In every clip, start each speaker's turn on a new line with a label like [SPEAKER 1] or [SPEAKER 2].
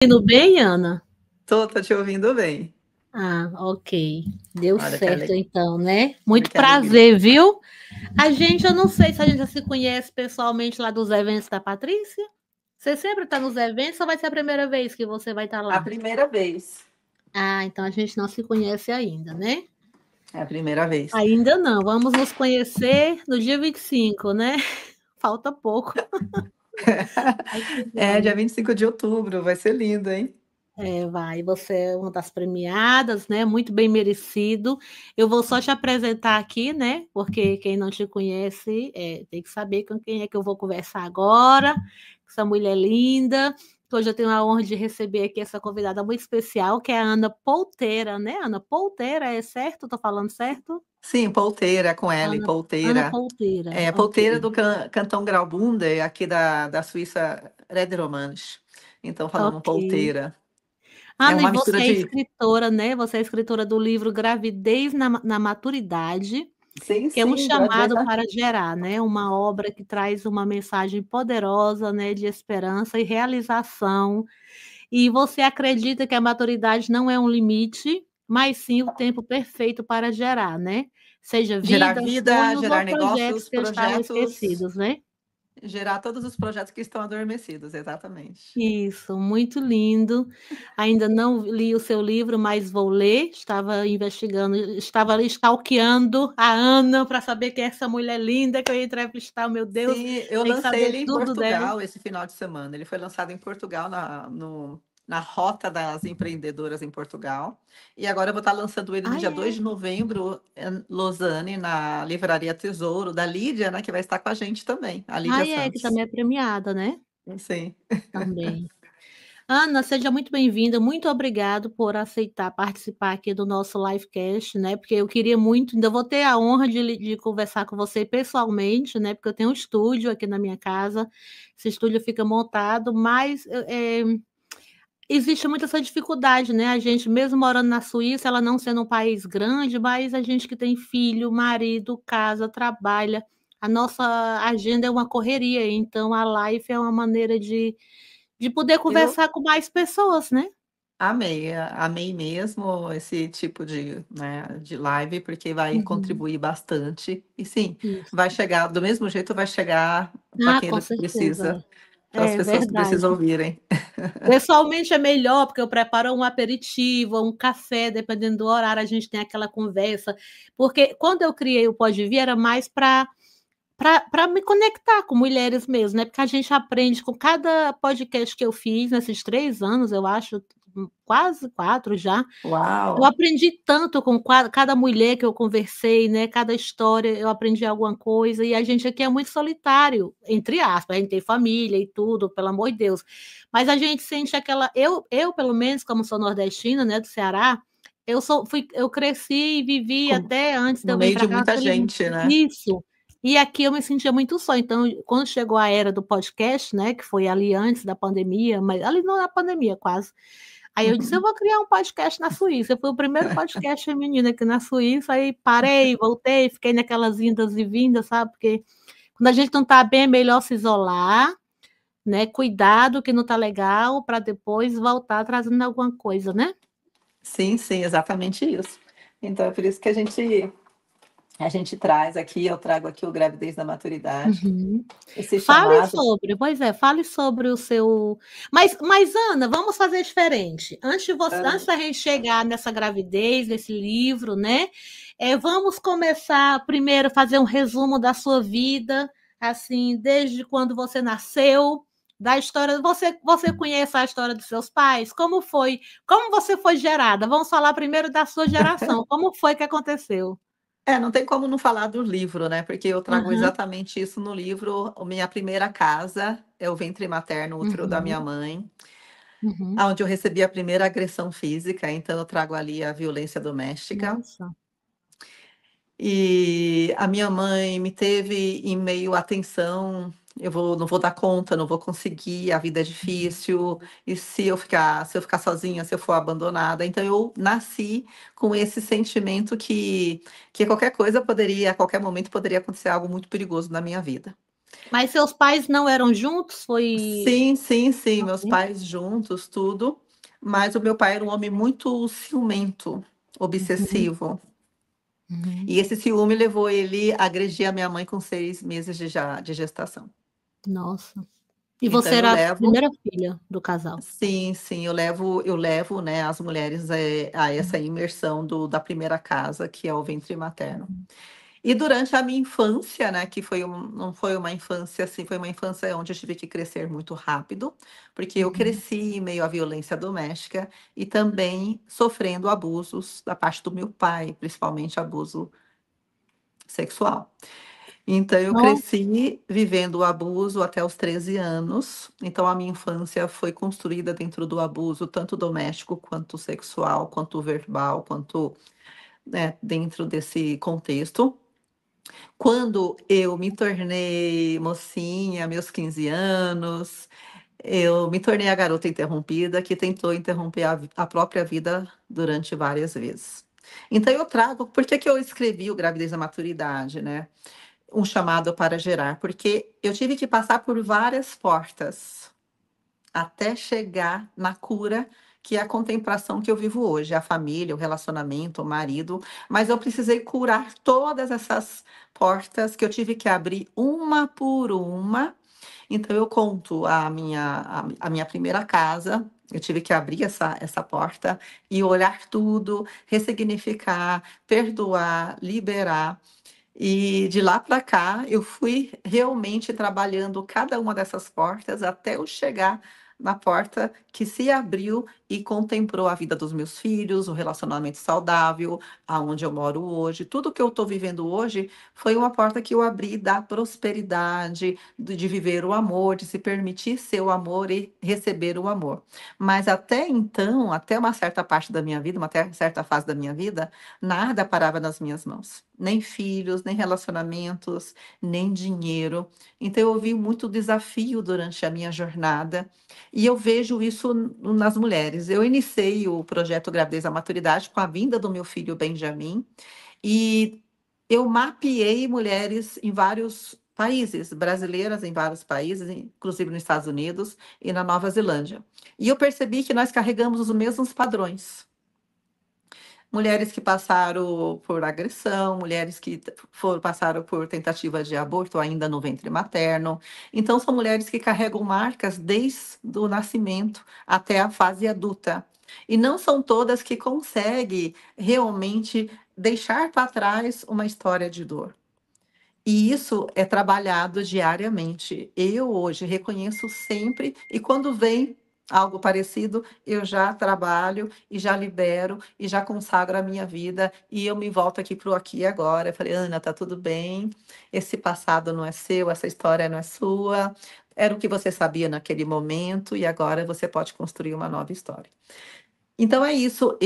[SPEAKER 1] Ouvindo bem, Ana?
[SPEAKER 2] Tô te ouvindo bem.
[SPEAKER 1] Ah, ok. Deu
[SPEAKER 2] Olha que
[SPEAKER 1] certo
[SPEAKER 2] alegria.
[SPEAKER 1] então, né?
[SPEAKER 2] Olha
[SPEAKER 1] Muito
[SPEAKER 2] que alegria.
[SPEAKER 1] prazer, viu? Eu não sei se a gente já se conhece pessoalmente lá dos eventos da Patrícia. Você sempre está nos eventos ou vai ser a primeira vez que você vai estar
[SPEAKER 2] A
[SPEAKER 1] lá?
[SPEAKER 2] primeira vez.
[SPEAKER 1] Ah, então a gente não se conhece ainda, né?
[SPEAKER 2] É a primeira vez.
[SPEAKER 1] Ainda não. Vamos nos conhecer no dia 25, né? Falta pouco. Tá
[SPEAKER 2] É dia
[SPEAKER 1] chegando.
[SPEAKER 2] 25 de outubro, vai ser lindo, hein?
[SPEAKER 1] É, vai, você é uma das premiadas, né? Muito bem merecido. Eu vou só te apresentar aqui, né? Porque quem não te conhece tem que saber com quem é que eu vou conversar agora. Essa mulher linda. Hoje eu tenho a honra de receber aqui essa convidada muito especial, que é a Ana Polteira, né? Ana Polteira, é certo? Estou falando certo?
[SPEAKER 2] Sim, polteira com L,
[SPEAKER 1] Ana
[SPEAKER 2] polteira.
[SPEAKER 1] Polteira,
[SPEAKER 2] É,
[SPEAKER 1] ok.
[SPEAKER 2] polteira do Cantão Graubünden, aqui da Suíça, Red-Romanche. Então falamos
[SPEAKER 1] Ok.
[SPEAKER 2] polteira. É
[SPEAKER 1] Ana, e
[SPEAKER 2] uma
[SPEAKER 1] você
[SPEAKER 2] mistura
[SPEAKER 1] é
[SPEAKER 2] de.
[SPEAKER 1] escritora, né? Você é escritora do livro Gravidez na Maturidade,
[SPEAKER 2] Sim,
[SPEAKER 1] que é um
[SPEAKER 2] sim, gravidez.
[SPEAKER 1] chamado para gerar, né? Uma obra que traz uma mensagem poderosa, né? De esperança e realização. E você acredita que a maturidade não é um limite, mas sim o tempo perfeito para gerar, né? Seja
[SPEAKER 2] Gerar
[SPEAKER 1] vida,
[SPEAKER 2] vida,
[SPEAKER 1] sonhos ou
[SPEAKER 2] gerar
[SPEAKER 1] projetos
[SPEAKER 2] negócios,
[SPEAKER 1] que estavam
[SPEAKER 2] projetos,
[SPEAKER 1] esquecidos, né?
[SPEAKER 2] gerar todos os projetos que estão adormecidos, exatamente.
[SPEAKER 1] Isso, muito lindo. Ainda não li o seu livro, mas vou ler. Estava investigando, estava ali stalkeando a Ana para saber quem é essa mulher linda que eu ia entrevistar. Meu Deus,
[SPEAKER 2] Sim, eu
[SPEAKER 1] tem que
[SPEAKER 2] lancei
[SPEAKER 1] saber
[SPEAKER 2] ele em
[SPEAKER 1] tudo dela.
[SPEAKER 2] Portugal esse final de semana. Ele foi lançado em Portugal, na Rota das Empreendedoras em Portugal. E agora eu vou estar lançando ele no
[SPEAKER 1] Ah,
[SPEAKER 2] dia 2
[SPEAKER 1] é.
[SPEAKER 2] de novembro em Lausanne, na Livraria Tesouro, da Lídia, né, que vai estar com a gente também, a
[SPEAKER 1] Ah,
[SPEAKER 2] Lídia
[SPEAKER 1] é, que
[SPEAKER 2] Santos.
[SPEAKER 1] também é premiada, né?
[SPEAKER 2] Sim.
[SPEAKER 1] Também. Ana, seja muito bem-vinda. Muito obrigado por aceitar participar aqui do nosso livecast, né? Porque eu queria muito, ainda vou ter a honra de conversar com você pessoalmente, né? Porque eu tenho um estúdio aqui na minha casa. Esse estúdio fica montado, mas existe muita essa dificuldade, né? A gente, mesmo morando na Suíça, ela não sendo um país grande, mas a gente que tem filho, marido, casa, trabalha, a nossa agenda é uma correria, então a live é uma maneira de poder
[SPEAKER 2] Eu
[SPEAKER 1] conversar com mais pessoas, né?
[SPEAKER 2] amei mesmo esse tipo de, né, de live, porque vai
[SPEAKER 1] Uhum,
[SPEAKER 2] contribuir bastante. E sim,
[SPEAKER 1] isso.
[SPEAKER 2] vai chegar, do mesmo jeito, vai chegar para
[SPEAKER 1] Ah,
[SPEAKER 2] quem
[SPEAKER 1] com certeza.
[SPEAKER 2] precisa, para as
[SPEAKER 1] É
[SPEAKER 2] pessoas que precisam
[SPEAKER 1] verdade.
[SPEAKER 2] ouvirem.
[SPEAKER 1] Pessoalmente é melhor, porque eu preparo um aperitivo, um café, dependendo do horário, a gente tem aquela conversa. Porque quando eu criei o Pode Vir, era mais para me conectar com mulheres mesmo, né? Porque a gente aprende com cada podcast que eu fiz nesses 3 anos, eu acho, quase 4 já. Eu
[SPEAKER 2] Uau!
[SPEAKER 1] aprendi tanto com cada mulher que eu conversei, né, cada história eu aprendi alguma coisa, e a gente aqui é muito solitário, entre aspas, a gente tem família e tudo, pelo amor de Deus, mas a gente sente aquela eu pelo menos, como sou nordestina, né, do Ceará, eu cresci e vivi
[SPEAKER 2] Com-
[SPEAKER 1] até antes de
[SPEAKER 2] No
[SPEAKER 1] eu vir
[SPEAKER 2] meio
[SPEAKER 1] para
[SPEAKER 2] de
[SPEAKER 1] cá
[SPEAKER 2] muita
[SPEAKER 1] naquele
[SPEAKER 2] gente, né?
[SPEAKER 1] isso. E aqui eu me sentia muito só, então quando chegou a era do podcast, né, que foi ali antes da pandemia, mas ali não na pandemia quase, aí eu disse: "Eu
[SPEAKER 2] Uhum.
[SPEAKER 1] vou criar um podcast na Suíça". Eu fui o primeiro podcast feminino aqui na Suíça, aí parei, voltei, fiquei naquelas indas e vindas, sabe, porque quando a gente não está bem, é melhor se isolar, né, cuidar do que não está legal, para depois voltar trazendo alguma coisa, né.
[SPEAKER 2] Sim, sim, exatamente isso. Então é por isso que a gente traz aqui, eu trago aqui o Gravidez da Maturidade,
[SPEAKER 1] Uhum.
[SPEAKER 2] esse chamado.
[SPEAKER 1] Fale sobre o seu mas Ana, vamos fazer diferente. Antes
[SPEAKER 2] Ah,
[SPEAKER 1] da gente chegar nessa gravidez, nesse livro, né, vamos começar primeiro a fazer um resumo da sua vida, assim, desde quando você nasceu, da história você conhece a história dos seus pais? Como você foi gerada? Vamos falar primeiro da sua geração, como foi que aconteceu?
[SPEAKER 2] não tem como não falar do livro, né? Porque eu trago
[SPEAKER 1] Aham,
[SPEAKER 2] exatamente isso no livro. A minha primeira casa é o ventre materno, o útero da minha
[SPEAKER 1] uhum,
[SPEAKER 2] mãe,
[SPEAKER 1] uhum.
[SPEAKER 2] onde eu recebi a primeira agressão física, então eu trago ali a violência doméstica.
[SPEAKER 1] Nossa.
[SPEAKER 2] E a minha mãe me teve em meio à tensão, não vou dar conta, não vou conseguir, a vida é difícil, e se eu ficar sozinha, se eu for abandonada. Então eu nasci com esse sentimento que qualquer coisa poderia, a qualquer momento poderia acontecer algo muito perigoso na minha vida.
[SPEAKER 1] Mas seus pais não eram juntos? Foi
[SPEAKER 2] Sim, sim, sim,
[SPEAKER 1] uma
[SPEAKER 2] meus
[SPEAKER 1] vez?
[SPEAKER 2] pais juntos, tudo, mas o meu pai era um homem muito ciumento,
[SPEAKER 1] Uhum,
[SPEAKER 2] obsessivo,
[SPEAKER 1] uhum.
[SPEAKER 2] e esse ciúme levou ele a agredir a minha mãe com 6 meses de gestação.
[SPEAKER 1] Nossa. E
[SPEAKER 2] Então
[SPEAKER 1] você
[SPEAKER 2] eu
[SPEAKER 1] era a
[SPEAKER 2] levo
[SPEAKER 1] primeira filha do casal?
[SPEAKER 2] sim, sim, eu levo, né, as mulheres, a essa imersão da primeira casa, que é o ventre materno.
[SPEAKER 1] Uhum,
[SPEAKER 2] E durante a minha infância, né, que não foi uma infância assim, foi uma infância onde eu tive que crescer muito rápido, porque eu
[SPEAKER 1] uhum.
[SPEAKER 2] cresci em meio à violência doméstica e também sofrendo abusos da parte do meu pai, principalmente abuso sexual. Então eu
[SPEAKER 1] Nossa.
[SPEAKER 2] cresci vivendo o abuso até os 13 anos, então a minha infância foi construída dentro do abuso, tanto doméstico, quanto sexual, quanto verbal, quanto, né, dentro desse contexto. Quando eu me tornei mocinha, meus 15 anos, eu me tornei a garota interrompida que tentou interromper a própria vida durante várias vezes. Então eu trago por que que eu escrevi o Gravidez à Maturidade, né, um chamado para gerar, porque eu tive que passar por várias portas até chegar na cura, que é a contemplação que eu vivo hoje, a família, o relacionamento, o marido, mas eu precisei curar todas essas portas que eu tive que abrir uma por uma. Então eu conto a minha primeira casa, eu tive que abrir essa porta e olhar tudo, ressignificar, perdoar, liberar. E de lá para cá, eu fui realmente trabalhando cada uma dessas portas até eu chegar na porta que se abriu e contemplou a vida dos meus filhos, o relacionamento saudável, aonde eu moro hoje. Tudo que eu estou vivendo hoje foi uma porta que eu abri da prosperidade, de viver o amor, de se permitir ser o amor e receber o amor. Mas até então, até uma certa parte da minha vida, uma certa fase da minha vida, nada parava nas minhas mãos, nem filhos, nem relacionamentos, nem dinheiro. Então eu vi muito desafio durante a minha jornada e eu vejo isso nas mulheres. Eu iniciei o projeto Gravidez à Maturidade com a vinda do meu filho Benjamin e eu mapeei mulheres em vários países, brasileiras em vários países, inclusive nos Estados Unidos e na Nova Zelândia. E eu percebi que nós carregamos os mesmos padrões. Mulheres que passaram por agressão, mulheres que passaram por tentativa de aborto ainda no ventre materno. Então, são mulheres que carregam marcas desde o nascimento até a fase adulta. E não são todas que conseguem realmente deixar para trás uma história de dor. E isso é trabalhado diariamente. Eu hoje reconheço sempre, e quando vem algo parecido, eu já trabalho e já libero e já consagro a minha vida e eu me volto aqui para o aqui e agora. Eu falei, Ana, tá tudo bem, esse passado não é seu, essa história não é sua, era o que você sabia naquele momento e agora você pode construir uma nova história. Então é isso,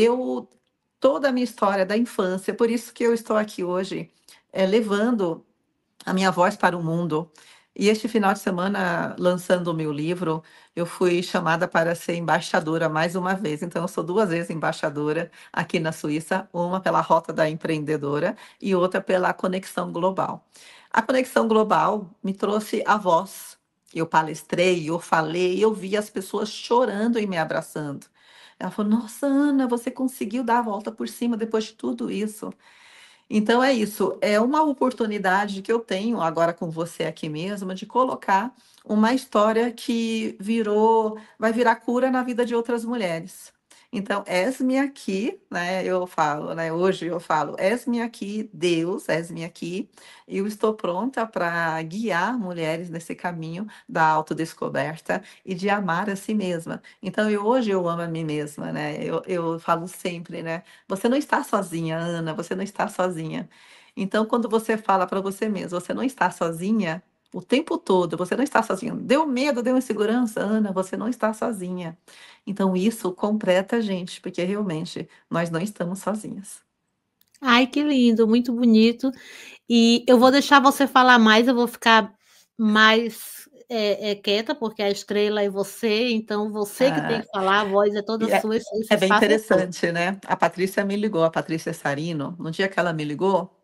[SPEAKER 2] toda a minha história da infância, por isso que eu estou aqui hoje, levando a minha voz para o mundo. E este final de semana, lançando o meu livro, eu fui chamada para ser embaixadora mais uma vez. Então, eu sou 2 vezes embaixadora aqui na Suíça, uma pela Rota da Empreendedora e outra pela Conexão Global. A Conexão Global me trouxe a voz. Eu palestrei, eu falei, eu vi as pessoas chorando e me abraçando. Ela falou: Nossa, Ana, você conseguiu dar a volta por cima depois de tudo isso. Então é isso, é uma oportunidade que eu tenho agora com você aqui mesmo de colocar uma história que vai virar cura na vida de outras mulheres. Então, és-me aqui, né? Eu falo, né? Hoje eu falo, és-me aqui, Deus, és-me aqui. E eu estou pronta para guiar mulheres nesse caminho da autodescoberta e de amar a si mesma. Então, hoje eu amo a mim mesma, né? Eu falo sempre, né? Você não está sozinha, Ana, você não está sozinha. Então, quando você fala para você mesma, você não está sozinha, o tempo todo, você não está sozinha. Deu medo, deu insegurança, Ana, você não está sozinha. Então, isso completa a gente, porque realmente nós não estamos sozinhas.
[SPEAKER 1] Ai, que lindo, muito bonito. E eu vou deixar você falar mais, eu vou ficar mais, quieta, porque a estrela é você, então você que tem
[SPEAKER 2] Ah,
[SPEAKER 1] que falar, a voz é toda
[SPEAKER 2] e é,
[SPEAKER 1] sua, esse
[SPEAKER 2] é bem
[SPEAKER 1] espaço é todo.
[SPEAKER 2] interessante, né? A Patrícia me ligou, a Patrícia Sarino, no dia que ela me ligou,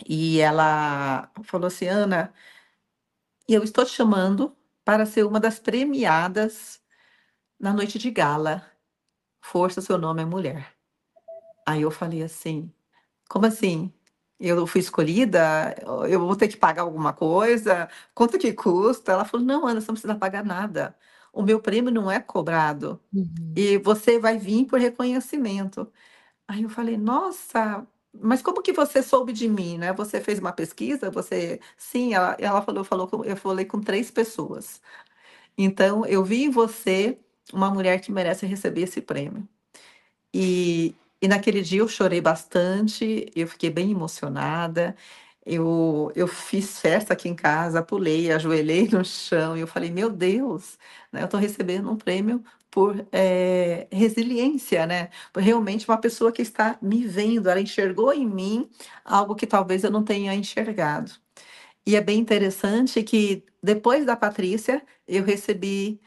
[SPEAKER 2] e ela falou assim, Ana, e eu estou te chamando para ser uma das premiadas na noite de gala. Força, seu nome é mulher. Aí eu falei assim: como assim? Eu fui escolhida? Eu vou ter que pagar alguma coisa? Quanto que custa? Ela falou: não, Ana, você não precisa pagar nada. O meu prêmio não é cobrado.
[SPEAKER 1] Uhum.
[SPEAKER 2] E você vai vir por reconhecimento. Aí eu falei: nossa, mas como que você soube de mim, né? Você fez uma pesquisa? Você. Sim, ela falou, eu falei com 3 pessoas. Então, eu vi em você uma mulher que merece receber esse prêmio. E naquele dia eu chorei bastante, eu fiquei bem emocionada. Eu fiz festa aqui em casa, pulei, ajoelhei no chão e eu falei: "Meu Deus, né, eu estou recebendo um prêmio por, resiliência, né, por realmente uma pessoa que está me vendo, ela enxergou em mim algo que talvez eu não tenha enxergado". E é bem interessante que depois da Patrícia, eu recebi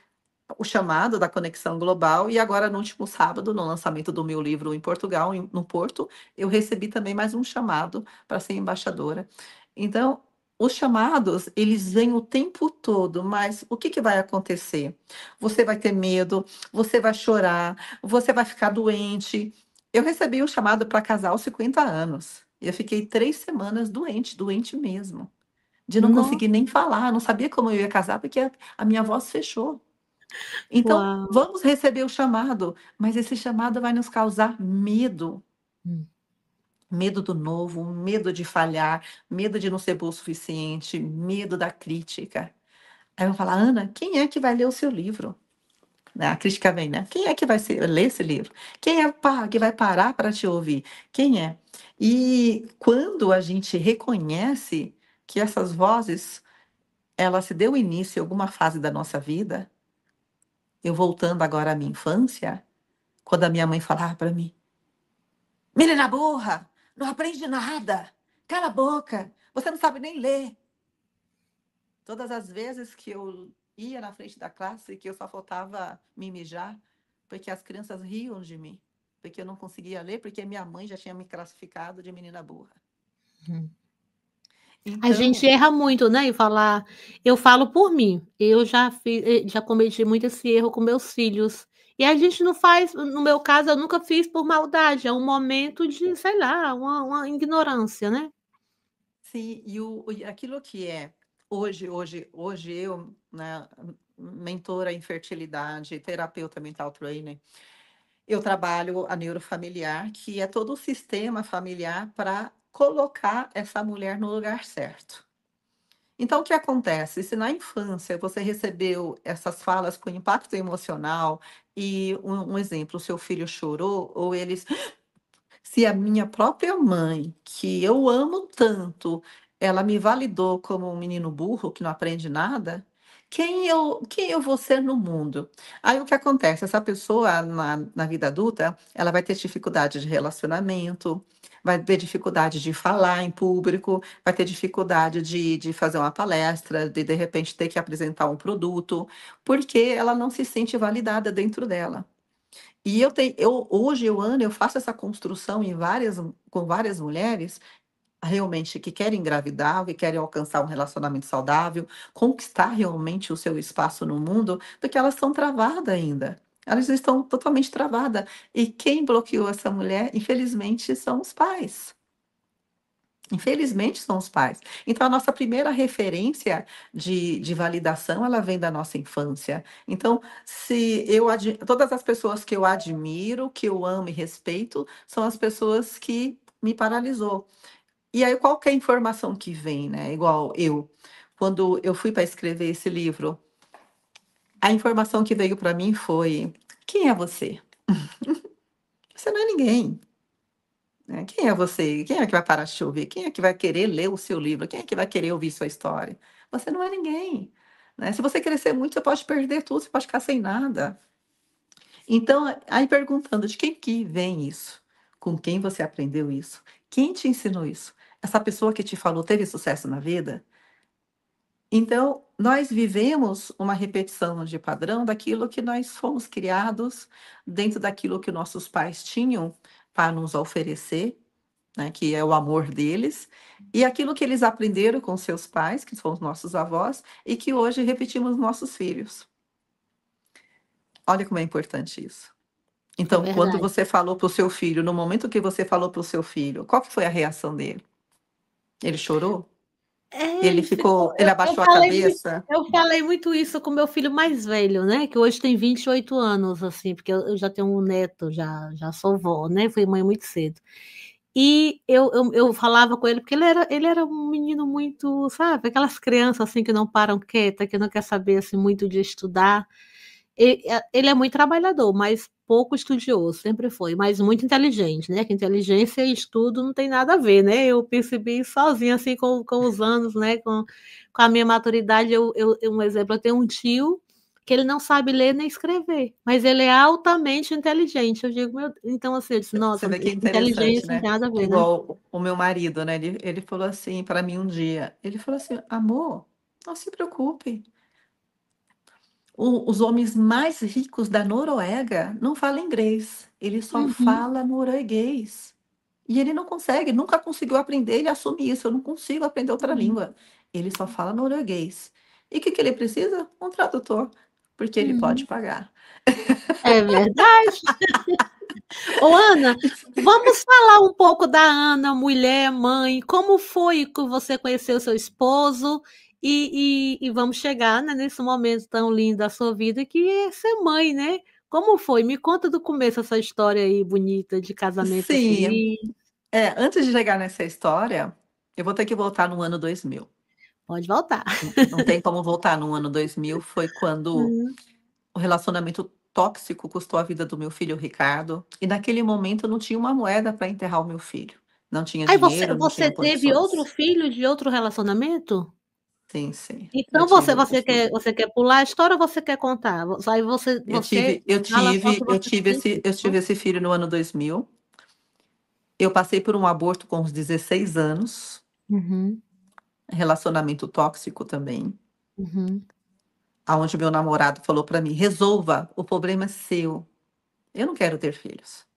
[SPEAKER 2] o chamado da Conexão Global e agora no último sábado, no lançamento do meu livro em Portugal, no Porto, eu recebi também mais um chamado para ser embaixadora. Então, os chamados, eles vêm o tempo todo, mas o que que vai acontecer? Você vai ter medo, você vai chorar, você vai ficar doente. Eu recebi o chamado para casar aos 50 anos. E eu fiquei 3 semanas doente, doente mesmo, de não
[SPEAKER 1] No
[SPEAKER 2] conseguir nem falar, não sabia como eu ia casar, porque a minha voz fechou. Então,
[SPEAKER 1] Uau!
[SPEAKER 2] vamos receber o chamado, mas esse chamado vai nos causar medo.
[SPEAKER 1] Hum.
[SPEAKER 2] Medo do novo, medo de falhar, medo de não ser boa o suficiente, medo da crítica. Aí eu vou falar: "Ana, quem é que vai ler o seu livro?", né, a crítica vem, né. "Quem é que vai ler esse livro? Quem é que vai parar para te ouvir? Quem é?". E quando a gente reconhece que essas vozes, ela se deu início em alguma fase da nossa vida, eu voltando agora à minha infância, quando a minha mãe falava para mim: "Menina burra, não aprende nada. Cala a boca, você não sabe nem ler". Todas as vezes que eu ia na frente da classe, que eu só faltava me mijar, porque as crianças riam de mim, porque eu não conseguia ler, porque minha mãe já tinha me classificado de menina burra.
[SPEAKER 1] Hum. A gente
[SPEAKER 2] Então,
[SPEAKER 1] erra muito, né, em falar eu falo por mim, eu já cometi muito esse erro com meus filhos, e a gente não faz no meu caso, eu nunca fiz por maldade, é um momento de, sei lá, uma ignorância, né.
[SPEAKER 2] sim, e aquilo que é hoje eu, né, mentora em fertilidade, terapeuta mental trainer. Eu trabalho a neurofamiliar, que é todo o sistema familiar para colocar essa mulher no lugar certo. Então, o que acontece? Se na infância você recebeu essas falas com impacto emocional e um exemplo, o seu filho chorou ou eles se a minha própria mãe, que eu amo tanto, ela me validou como um menino burro que não aprende nada, quem eu vou ser no mundo? Aí o que acontece? Essa pessoa na vida adulta, ela vai ter dificuldade de relacionamento, vai ter dificuldade de falar em público, vai ter dificuldade de fazer uma palestra, de repente ter que apresentar um produto, porque ela não se sente validada dentro dela. E eu hoje eu faço essa construção com várias mulheres, realmente, que querem engravidar, que querem alcançar um relacionamento saudável, conquistar realmente o seu espaço no mundo, porque elas estão travadas ainda. Elas estão totalmente travada. E quem bloqueou essa mulher, infelizmente, são os pais. Infelizmente são os pais. Então a nossa primeira referência de validação, ela vem da nossa infância. Então, se eu todas as pessoas que eu admiro, que eu amo e respeito, são as pessoas que me paralisou. E aí qual que é a informação que vem, né, igual eu, quando eu fui para escrever esse livro, a informação que veio para mim foi: "Quem é você? Você não é ninguém". Né, quem é você? Quem é que vai parar de te ouvir? Quem é que vai querer ler o seu livro? Quem é que vai querer ouvir sua história? Você não é ninguém, né. Se você crescer muito, você pode perder tudo, você pode ficar sem nada. Então, aí perguntando: de quem que vem isso? Com quem você aprendeu isso? Quem te ensinou isso? Essa pessoa que te falou teve sucesso na vida? Então, nós vivemos uma repetição de padrão daquilo que nós fomos criados, dentro daquilo que nossos pais tinham para nos oferecer. né, que é o amor deles, e aquilo que eles aprenderam com seus pais, que são os nossos avós, e que hoje repetimos nos nossos filhos. Olha como é importante isso.
[SPEAKER 1] É
[SPEAKER 2] Então, quando
[SPEAKER 1] verdade.
[SPEAKER 2] você falou para o seu filho, no momento que você falou para o seu filho, qual que foi a reação dele? Ele chorou? Ele
[SPEAKER 1] Ele ficou,
[SPEAKER 2] ele abaixou a cabeça?
[SPEAKER 1] eu falei muito isso com meu filho mais velho, né, que hoje tem 28 anos, assim, porque eu já tenho um neto, já sou vó, né, fui mãe muito cedo. E eu falava com ele, porque ele era um menino muito, sabe, aquelas crianças, assim, que não param quieta, que não quer saber, assim, muito de estudar. Ele é muito trabalhador, mas pouco estudioso, sempre foi, mas muito inteligente, né, que inteligência e estudo não tem nada a ver, né, eu percebi sozinha, assim, com os anos, né, com a minha maturidade, um exemplo, eu tenho um tio que ele não sabe ler nem escrever, mas ele é altamente inteligente, eu digo: "Meu", então, assim, eu disse:
[SPEAKER 2] Você
[SPEAKER 1] "Nossa,
[SPEAKER 2] vê que é interessante,
[SPEAKER 1] inteligência não
[SPEAKER 2] né?
[SPEAKER 1] tem nada a ver, né".
[SPEAKER 2] Igual o meu marido, né? Ele falou assim para mim um dia, ele falou assim, amor, não se preocupe, os homens mais ricos da Noruega não falam inglês, ele só
[SPEAKER 1] Uhum,
[SPEAKER 2] fala norueguês. E ele não consegue, nunca conseguiu aprender, ele assume isso, eu não consigo aprender outra
[SPEAKER 1] uhum,
[SPEAKER 2] língua. Ele só fala norueguês. E o que que ele precisa? Um tradutor, porque ele pode
[SPEAKER 1] uhum.
[SPEAKER 2] pagar.
[SPEAKER 1] É verdade. Ô, Ana, vamos falar um pouco da Ana, mulher, mãe. Como foi que você conheceu seu esposo? E vamos chegar, né, nesse momento tão lindo da sua vida que é ser mãe, né? Como foi? Me conta do começo essa história aí bonita de casamento
[SPEAKER 2] Sim,
[SPEAKER 1] feliz.
[SPEAKER 2] antes de chegar nessa história, eu vou ter que voltar no ano 2000.
[SPEAKER 1] Pode voltar.
[SPEAKER 2] Não tem como voltar no ano 2000, foi quando
[SPEAKER 1] Hum.
[SPEAKER 2] o relacionamento tóxico custou a vida do meu filho Ricardo, e naquele momento eu não tinha uma moeda para enterrar o meu filho. Não tinha
[SPEAKER 1] Aí você
[SPEAKER 2] dinheiro, não
[SPEAKER 1] você
[SPEAKER 2] tinha
[SPEAKER 1] teve outro
[SPEAKER 2] condições.
[SPEAKER 1] filho de outro relacionamento?
[SPEAKER 2] Sim, sim, eu
[SPEAKER 1] Então
[SPEAKER 2] tive outro
[SPEAKER 1] você
[SPEAKER 2] filho.
[SPEAKER 1] você quer pular a história ou você quer contar? Aí você fala só que você tem
[SPEAKER 2] Eu
[SPEAKER 1] filho.
[SPEAKER 2] tive esse filho no ano 2000. Eu passei por um aborto com uns 16 anos,
[SPEAKER 1] Uhum,
[SPEAKER 2] relacionamento tóxico também,
[SPEAKER 1] uhum,
[SPEAKER 2] aonde meu namorado falou para mim: "Resolva, o problema é seu, eu não quero ter filhos".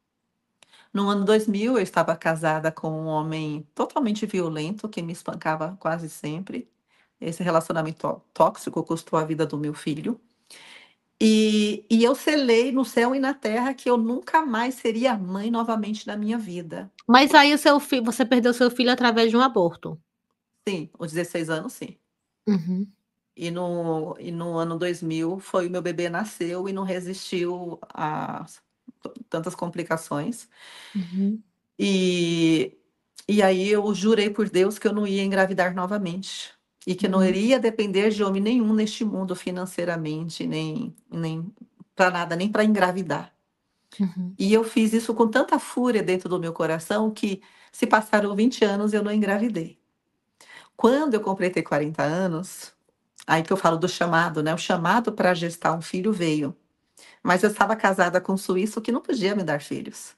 [SPEAKER 2] No ano 2000, eu estava casada com um homem totalmente violento, que me espancava quase sempre. Esse relacionamento tóxico custou a vida do meu filho. E eu selei no céu e na terra que eu nunca mais seria mãe novamente na minha vida.
[SPEAKER 1] mas aí o seu filho você perdeu seu filho através de um aborto?
[SPEAKER 2] Sim, os 16 anos, sim.
[SPEAKER 1] Uhum,
[SPEAKER 2] E no ano 2000 foi o meu bebê nasceu e não resistiu a tantas complicações.
[SPEAKER 1] uhum,
[SPEAKER 2] E e aí eu jurei por Deus que eu não ia engravidar novamente, e que eu não
[SPEAKER 1] uhum,
[SPEAKER 2] iria depender de homem nenhum neste mundo financeiramente, nem para nada, nem para engravidar.
[SPEAKER 1] uhum.
[SPEAKER 2] E eu fiz isso com tanta fúria dentro do meu coração que se passaram 20 anos eu não engravidei. Quando eu completei 40 anos, aí que eu falo do chamado, né, o chamado para gestar um filho veio, mas eu estava casada com um suíço que não podia me dar filhos.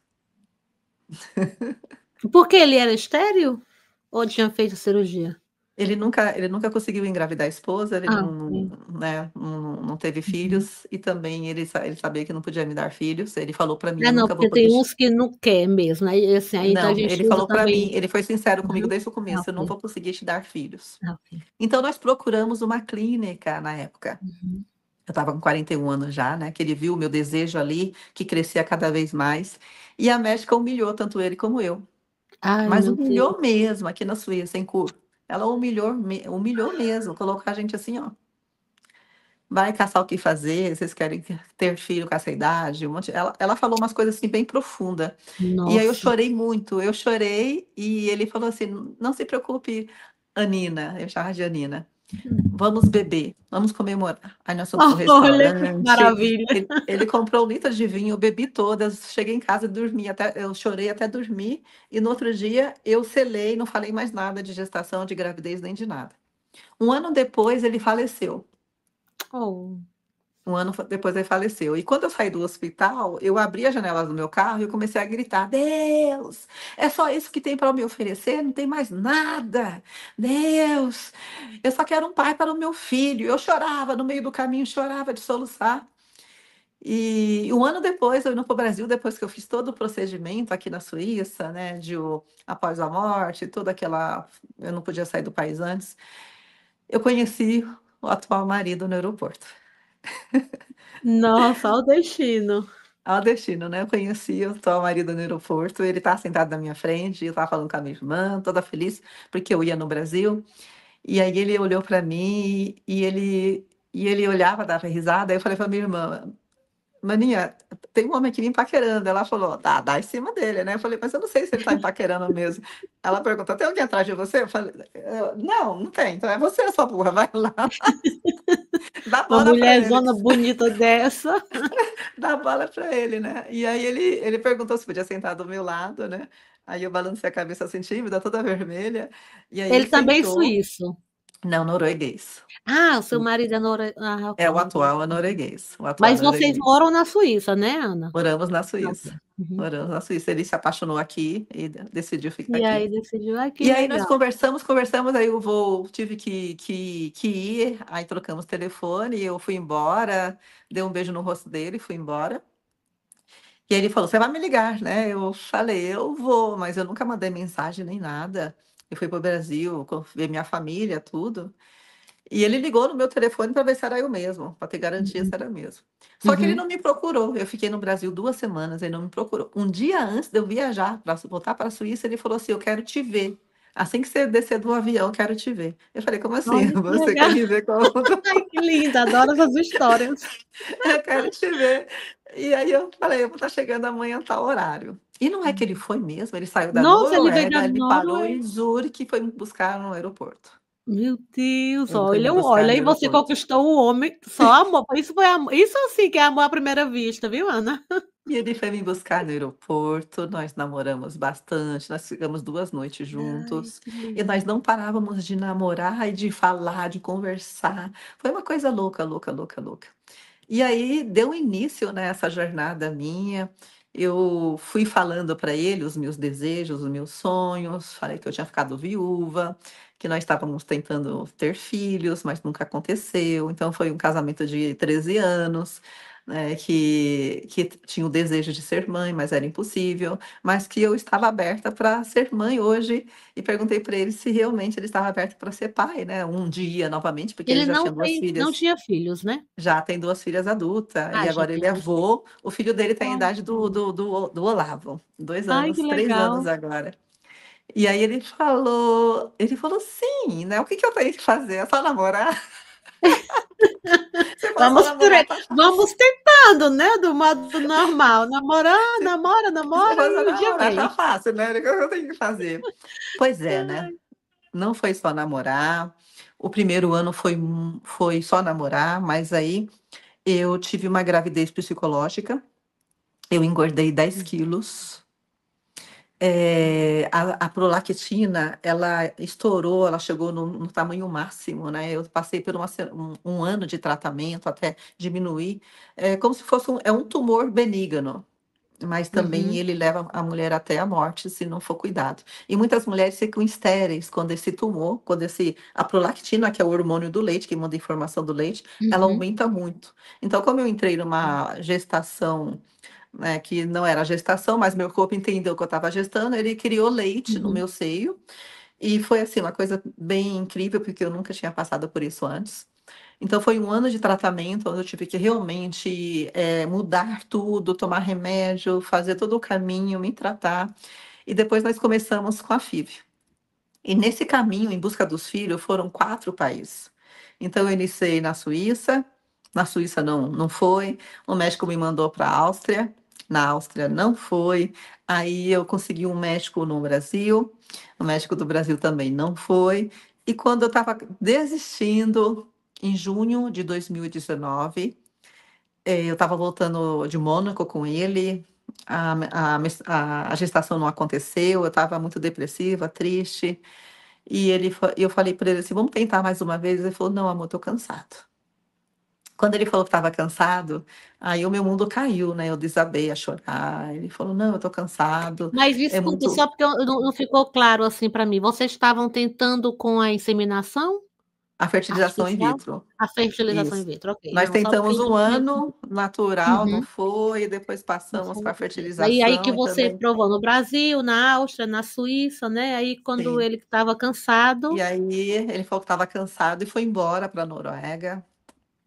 [SPEAKER 1] Porque ele era estéril? Ou tinha feito cirurgia?
[SPEAKER 2] Ele nunca conseguiu engravidar a esposa, ele
[SPEAKER 1] Ah,
[SPEAKER 2] não,
[SPEAKER 1] ok.
[SPEAKER 2] né, não teve
[SPEAKER 1] Uhum.
[SPEAKER 2] filhos, e também ele sabia que não podia me dar filhos, ele falou para mim:
[SPEAKER 1] É,
[SPEAKER 2] "Eu
[SPEAKER 1] não,
[SPEAKER 2] nunca vou
[SPEAKER 1] porque
[SPEAKER 2] poder".
[SPEAKER 1] tem uns que não quer mesmo, né, e assim, aí então a
[SPEAKER 2] Não,
[SPEAKER 1] gente
[SPEAKER 2] ele
[SPEAKER 1] usa
[SPEAKER 2] falou para
[SPEAKER 1] também.
[SPEAKER 2] mim, ele foi sincero comigo
[SPEAKER 1] Uhum.
[SPEAKER 2] desde o
[SPEAKER 1] Ah,
[SPEAKER 2] começo: "Eu não
[SPEAKER 1] ok.
[SPEAKER 2] vou conseguir te dar filhos".
[SPEAKER 1] Ah, ok.
[SPEAKER 2] Então nós procuramos uma clínica na época.
[SPEAKER 1] Uhum.
[SPEAKER 2] Eu estava com 41 anos já, né, que ele viu o meu desejo ali, que crescia cada vez mais, e a médica humilhou tanto ele como eu.
[SPEAKER 1] Ai,
[SPEAKER 2] Mas
[SPEAKER 1] meu
[SPEAKER 2] humilhou
[SPEAKER 1] Deus.
[SPEAKER 2] mesmo, aqui na Suíça, em Kur. Ela humilhou mesmo, colocou a gente assim, ó: "Vai caçar o que fazer, vocês querem ter filho com essa idade", um monte, ela falou umas coisas, assim, bem profunda. E aí eu
[SPEAKER 1] Nossa.
[SPEAKER 2] chorei muito, eu chorei e ele falou assim: "Não se preocupe, Anina", eu chamava de Anina, "vamos beber, vamos comemorar". Aí nós fomos para o
[SPEAKER 1] Olha que
[SPEAKER 2] restaurante,
[SPEAKER 1] maravilha.
[SPEAKER 2] ele comprou 1 litro de vinho, eu bebi todas, cheguei em casa e dormi até, eu chorei até dormir, e no outro dia eu selei, não falei mais nada de gestação, de gravidez, nem de nada. Um ano depois ele faleceu.
[SPEAKER 1] Oh.
[SPEAKER 2] Um ano depois ele faleceu. E quando eu saí do hospital, eu abri as janelas do meu carro e eu comecei a gritar: Deus, é só isso que tem para me oferecer? Não tem mais nada. Deus, eu só quero um pai para o meu filho. Eu chorava no meio do caminho, chorava de soluçar. E um ano depois, eu indo para o Brasil, depois que eu fiz todo o procedimento aqui na Suíça, né, após a morte, toda aquela, eu não podia sair do país antes, eu conheci o atual marido no aeroporto.
[SPEAKER 1] Nossa, olha o destino.
[SPEAKER 2] Ao destino, né, eu conheci o atual marido no aeroporto, ele estava sentado na minha frente, eu estava falando com a minha irmã, toda feliz, porque eu ia no Brasil, e aí ele olhou para mim e ele olhava, dava risada, aí eu falei para minha irmã: "Maninha, tem um homem aqui me paquerando". Ela falou: dá em cima dele, né". Eu falei: "Mas eu não sei se ele tá me paquerando mesmo". Ela perguntou: "Tem alguém atrás de você?". Eu falei: Não, não tem, então é você, sua burra, vai lá, dá
[SPEAKER 1] Uma
[SPEAKER 2] bola para ele,
[SPEAKER 1] mulherzona bonita dessa.
[SPEAKER 2] dá bola para ele, né". E aí ele perguntou se podia sentar do meu lado, né, aí eu balancei a cabeça assim tímida, toda vermelha, e aí ele
[SPEAKER 1] Ele também é
[SPEAKER 2] sentou.
[SPEAKER 1] suíço?
[SPEAKER 2] Não, norueguês.
[SPEAKER 1] Ah, o seu marido é
[SPEAKER 2] É,
[SPEAKER 1] ok,
[SPEAKER 2] o
[SPEAKER 1] norueguês.
[SPEAKER 2] atual é norueguês, o atual é
[SPEAKER 1] Mas vocês
[SPEAKER 2] norueguês.
[SPEAKER 1] moram na Suíça, né, Ana?
[SPEAKER 2] Moramos na
[SPEAKER 1] Ah,
[SPEAKER 2] Suíça.
[SPEAKER 1] ok. Uhum.
[SPEAKER 2] Moramos na Suíça. Ele se apaixonou aqui e decidiu ficar
[SPEAKER 1] E
[SPEAKER 2] aqui.
[SPEAKER 1] aí decidiu: "Ai, que
[SPEAKER 2] E aí nós
[SPEAKER 1] legal".
[SPEAKER 2] conversamos, aí o voo tive que ir, aí trocamos telefone, eu fui embora, dei um beijo no rosto dele e fui embora. E aí ele falou: "Você vai me ligar, né?". Eu falei: "Eu vou", mas eu nunca mandei mensagem nem nada. Eu fui para o Brasil, ver minha família, tudo. E ele ligou no meu telefone para ver se era eu mesmo, para ter garantia
[SPEAKER 1] Uhum.
[SPEAKER 2] se era mesmo. Só que ele
[SPEAKER 1] Uhum.
[SPEAKER 2] não me procurou, eu fiquei no Brasil 2 semanas, ele não me procurou. Um dia antes de eu viajar para voltar para a Suíça, ele falou assim: "Eu quero te ver. Assim que você descer do avião, eu quero te ver". Eu falei: "Como assim?
[SPEAKER 1] Olha que
[SPEAKER 2] Você quer
[SPEAKER 1] legal.
[SPEAKER 2] me ver como?".
[SPEAKER 1] Ai, que linda, adoro essas histórias.
[SPEAKER 2] "Eu quero te ver". E aí eu falei: "Eu vou estar chegando amanhã tal horário". E não é que ele foi mesmo, ele saiu da
[SPEAKER 1] Nossa, ele veio da
[SPEAKER 2] Noruega, ele parou
[SPEAKER 1] Noruega.
[SPEAKER 2] em Zurique e foi me buscar no aeroporto.
[SPEAKER 1] Meu Deus,
[SPEAKER 2] Ele foi me
[SPEAKER 1] olha,
[SPEAKER 2] buscar
[SPEAKER 1] olha,
[SPEAKER 2] no
[SPEAKER 1] aí você
[SPEAKER 2] aeroporto.
[SPEAKER 1] conquistou o homem só amor, isso foi amor, isso sim que é amor à primeira vista, viu, Ana?
[SPEAKER 2] E ele foi me buscar no aeroporto, nós namoramos bastante, nós ficamos 2 noites
[SPEAKER 1] Ai,
[SPEAKER 2] juntos,
[SPEAKER 1] que
[SPEAKER 2] e nós
[SPEAKER 1] lindo.
[SPEAKER 2] não parávamos de namorar e de falar, de conversar. Foi uma coisa louca, louca, louca, louca. E aí deu início, né, essa jornada minha. Eu fui falando para ele os meus desejos, os meus sonhos, falei que eu tinha ficado viúva, que nós estávamos tentando ter filhos, mas nunca aconteceu. Então foi um casamento de 13 anos, né, que tinha o desejo de ser mãe, mas era impossível, mas que eu estava aberta para ser mãe hoje, e perguntei para ele se realmente ele estava aberto para ser pai, né, um dia novamente, porque ele
[SPEAKER 1] Ele
[SPEAKER 2] já tinha 2
[SPEAKER 1] não
[SPEAKER 2] filhas.
[SPEAKER 1] tinha filhos, né?
[SPEAKER 2] Já tem 2 filhas adulta e
[SPEAKER 1] Ah, já
[SPEAKER 2] agora
[SPEAKER 1] tem
[SPEAKER 2] ele é
[SPEAKER 1] 2 filhos.
[SPEAKER 2] avô, o filho dele tem a
[SPEAKER 1] Olha.
[SPEAKER 2] idade do Olavo, 2
[SPEAKER 1] Ai, que
[SPEAKER 2] anos, 3 anos
[SPEAKER 1] legal.
[SPEAKER 2] agora. E aí ele falou: "Sim, né, o que que eu tenho que fazer? É só namorar?". Você for só namorar tá fácil.
[SPEAKER 1] Vamos tentando, né, do modo normal, namorando,
[SPEAKER 2] Se
[SPEAKER 1] namora,
[SPEAKER 2] se
[SPEAKER 1] namora
[SPEAKER 2] for só
[SPEAKER 1] e o dia
[SPEAKER 2] namorar tá
[SPEAKER 1] vem.
[SPEAKER 2] fácil, né, o que que eu tenho que fazer? Pois é, né,
[SPEAKER 1] Ai.
[SPEAKER 2] não foi só namorar, o primeiro ano foi só namorar, mas aí eu tive uma gravidez psicológica, eu engordei 10 quilos. A prolactina, ela estourou, ela chegou no tamanho máximo, né, eu passei por um ano de tratamento até diminuir, como se fosse um tumor benigno, mas também
[SPEAKER 1] Uhum,
[SPEAKER 2] ele leva a mulher até a morte se não for cuidado. E muitas mulheres ficam estéreis a prolactina, que é o hormônio do leite, que manda a informação do leite, ela
[SPEAKER 1] uhum,
[SPEAKER 2] aumenta muito. Então como eu entrei numa gestação, né, que não era gestação, mas meu corpo entendeu que eu estava gestando, ele criou leite no
[SPEAKER 1] uhum.
[SPEAKER 2] meu seio, e foi, assim, uma coisa bem incrível, porque eu nunca tinha passado por isso antes. Então foi um ano de tratamento, onde eu tive que realmente, mudar tudo, tomar remédio, fazer todo o caminho, me tratar, e depois nós começamos com a FIV. E nesse caminho em busca dos filhos foram 4 países. Então eu iniciei na Suíça não foi, o médico me mandou para a Áustria, na Áustria não foi, aí eu consegui um médico no Brasil, o médico do Brasil também não foi, e quando eu estava desistindo, em junho de 2019, eu estava voltando de Mônaco com ele, a gestação não aconteceu, eu estava muito depressiva, triste, e eu falei para ele assim: "Vamos tentar mais uma vez?". Ele falou: "Não, amor, tô cansado". Quando ele falou que estava cansado, aí o meu mundo caiu, né, eu desabei a chorar. Ele falou: "Não, eu tô cansado,
[SPEAKER 1] Mas
[SPEAKER 2] é
[SPEAKER 1] desculpa,
[SPEAKER 2] muito".
[SPEAKER 1] só porque eu não ficou claro, assim, para mim, vocês estavam tentando com a inseminação?
[SPEAKER 2] A fertilização in
[SPEAKER 1] Artificial?
[SPEAKER 2] vitro.
[SPEAKER 1] A fertilização in
[SPEAKER 2] Isso.
[SPEAKER 1] vitro, ok.
[SPEAKER 2] Nós
[SPEAKER 1] Não, só porque
[SPEAKER 2] tentamos
[SPEAKER 1] eu não
[SPEAKER 2] 1
[SPEAKER 1] tinha
[SPEAKER 2] ano natural, não
[SPEAKER 1] uhum.
[SPEAKER 2] foi, depois
[SPEAKER 1] Não
[SPEAKER 2] passamos
[SPEAKER 1] foi
[SPEAKER 2] pra
[SPEAKER 1] aí que
[SPEAKER 2] fertilização e
[SPEAKER 1] você
[SPEAKER 2] também
[SPEAKER 1] provou no Brasil, na Áustria, na Suíça, né, aí quando
[SPEAKER 2] sim.
[SPEAKER 1] ele estava
[SPEAKER 2] E
[SPEAKER 1] cansado
[SPEAKER 2] aí ele falou que estava cansado e foi embora pra Noruega.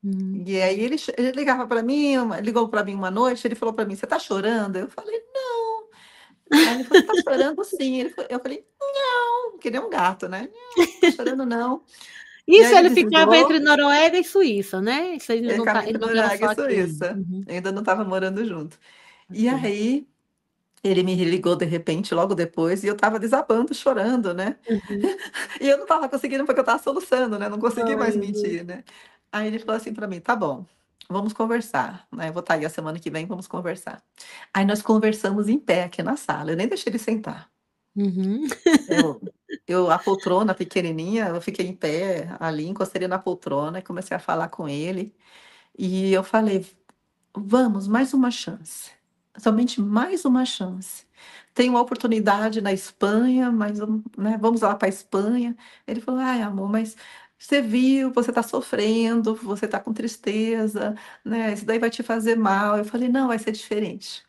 [SPEAKER 1] Hum.
[SPEAKER 2] E aí ele ligava pra mim, ligou pra mim uma noite, ele falou pra mim: "Você tá chorando?" Eu falei: "Não". Aí ele falou: "Você tá chorando sim". Eu falei: "Não", que nem um gato, né, "Não, tô chorando não". E aí
[SPEAKER 1] Isso
[SPEAKER 2] ele
[SPEAKER 1] ele ficava
[SPEAKER 2] desligou
[SPEAKER 1] entre Noruega e Suíça, né? Isso ele
[SPEAKER 2] ele
[SPEAKER 1] não
[SPEAKER 2] ficava
[SPEAKER 1] tá ele
[SPEAKER 2] entre
[SPEAKER 1] não estava
[SPEAKER 2] Noruega
[SPEAKER 1] só
[SPEAKER 2] e
[SPEAKER 1] aqui ainda.
[SPEAKER 2] Suíça,
[SPEAKER 1] Uhum.
[SPEAKER 2] ainda não estava morando junto. E
[SPEAKER 1] Ok.
[SPEAKER 2] aí, ele me ligou de repente logo depois e eu estava desabando, chorando, né.
[SPEAKER 1] Uhum.
[SPEAKER 2] E eu não estava conseguindo, porque eu estava soluçando, né, não consegui
[SPEAKER 1] Ai,
[SPEAKER 2] mais
[SPEAKER 1] meu Deus.
[SPEAKER 2] mentir, né. Aí ele falou assim pra mim: "Tá bom, vamos conversar, né, eu vou estar aí a semana que vem, vamos conversar". Aí nós conversamos em pé aqui na sala, eu nem deixei ele sentar.
[SPEAKER 1] Uhum.
[SPEAKER 2] Eu a poltrona pequenininha, eu fiquei em pé ali, encostei ele na poltrona e comecei a falar com ele, e eu falei: "Vamos, mais uma chance, somente mais uma chance. Tem uma oportunidade na Espanha, mas né, vamos lá pra Espanha". Ele falou: "Ai amor, mas você viu, você tá sofrendo, você tá com tristeza, né, isso daí vai te fazer mal". Eu falei: "Não, vai ser diferente".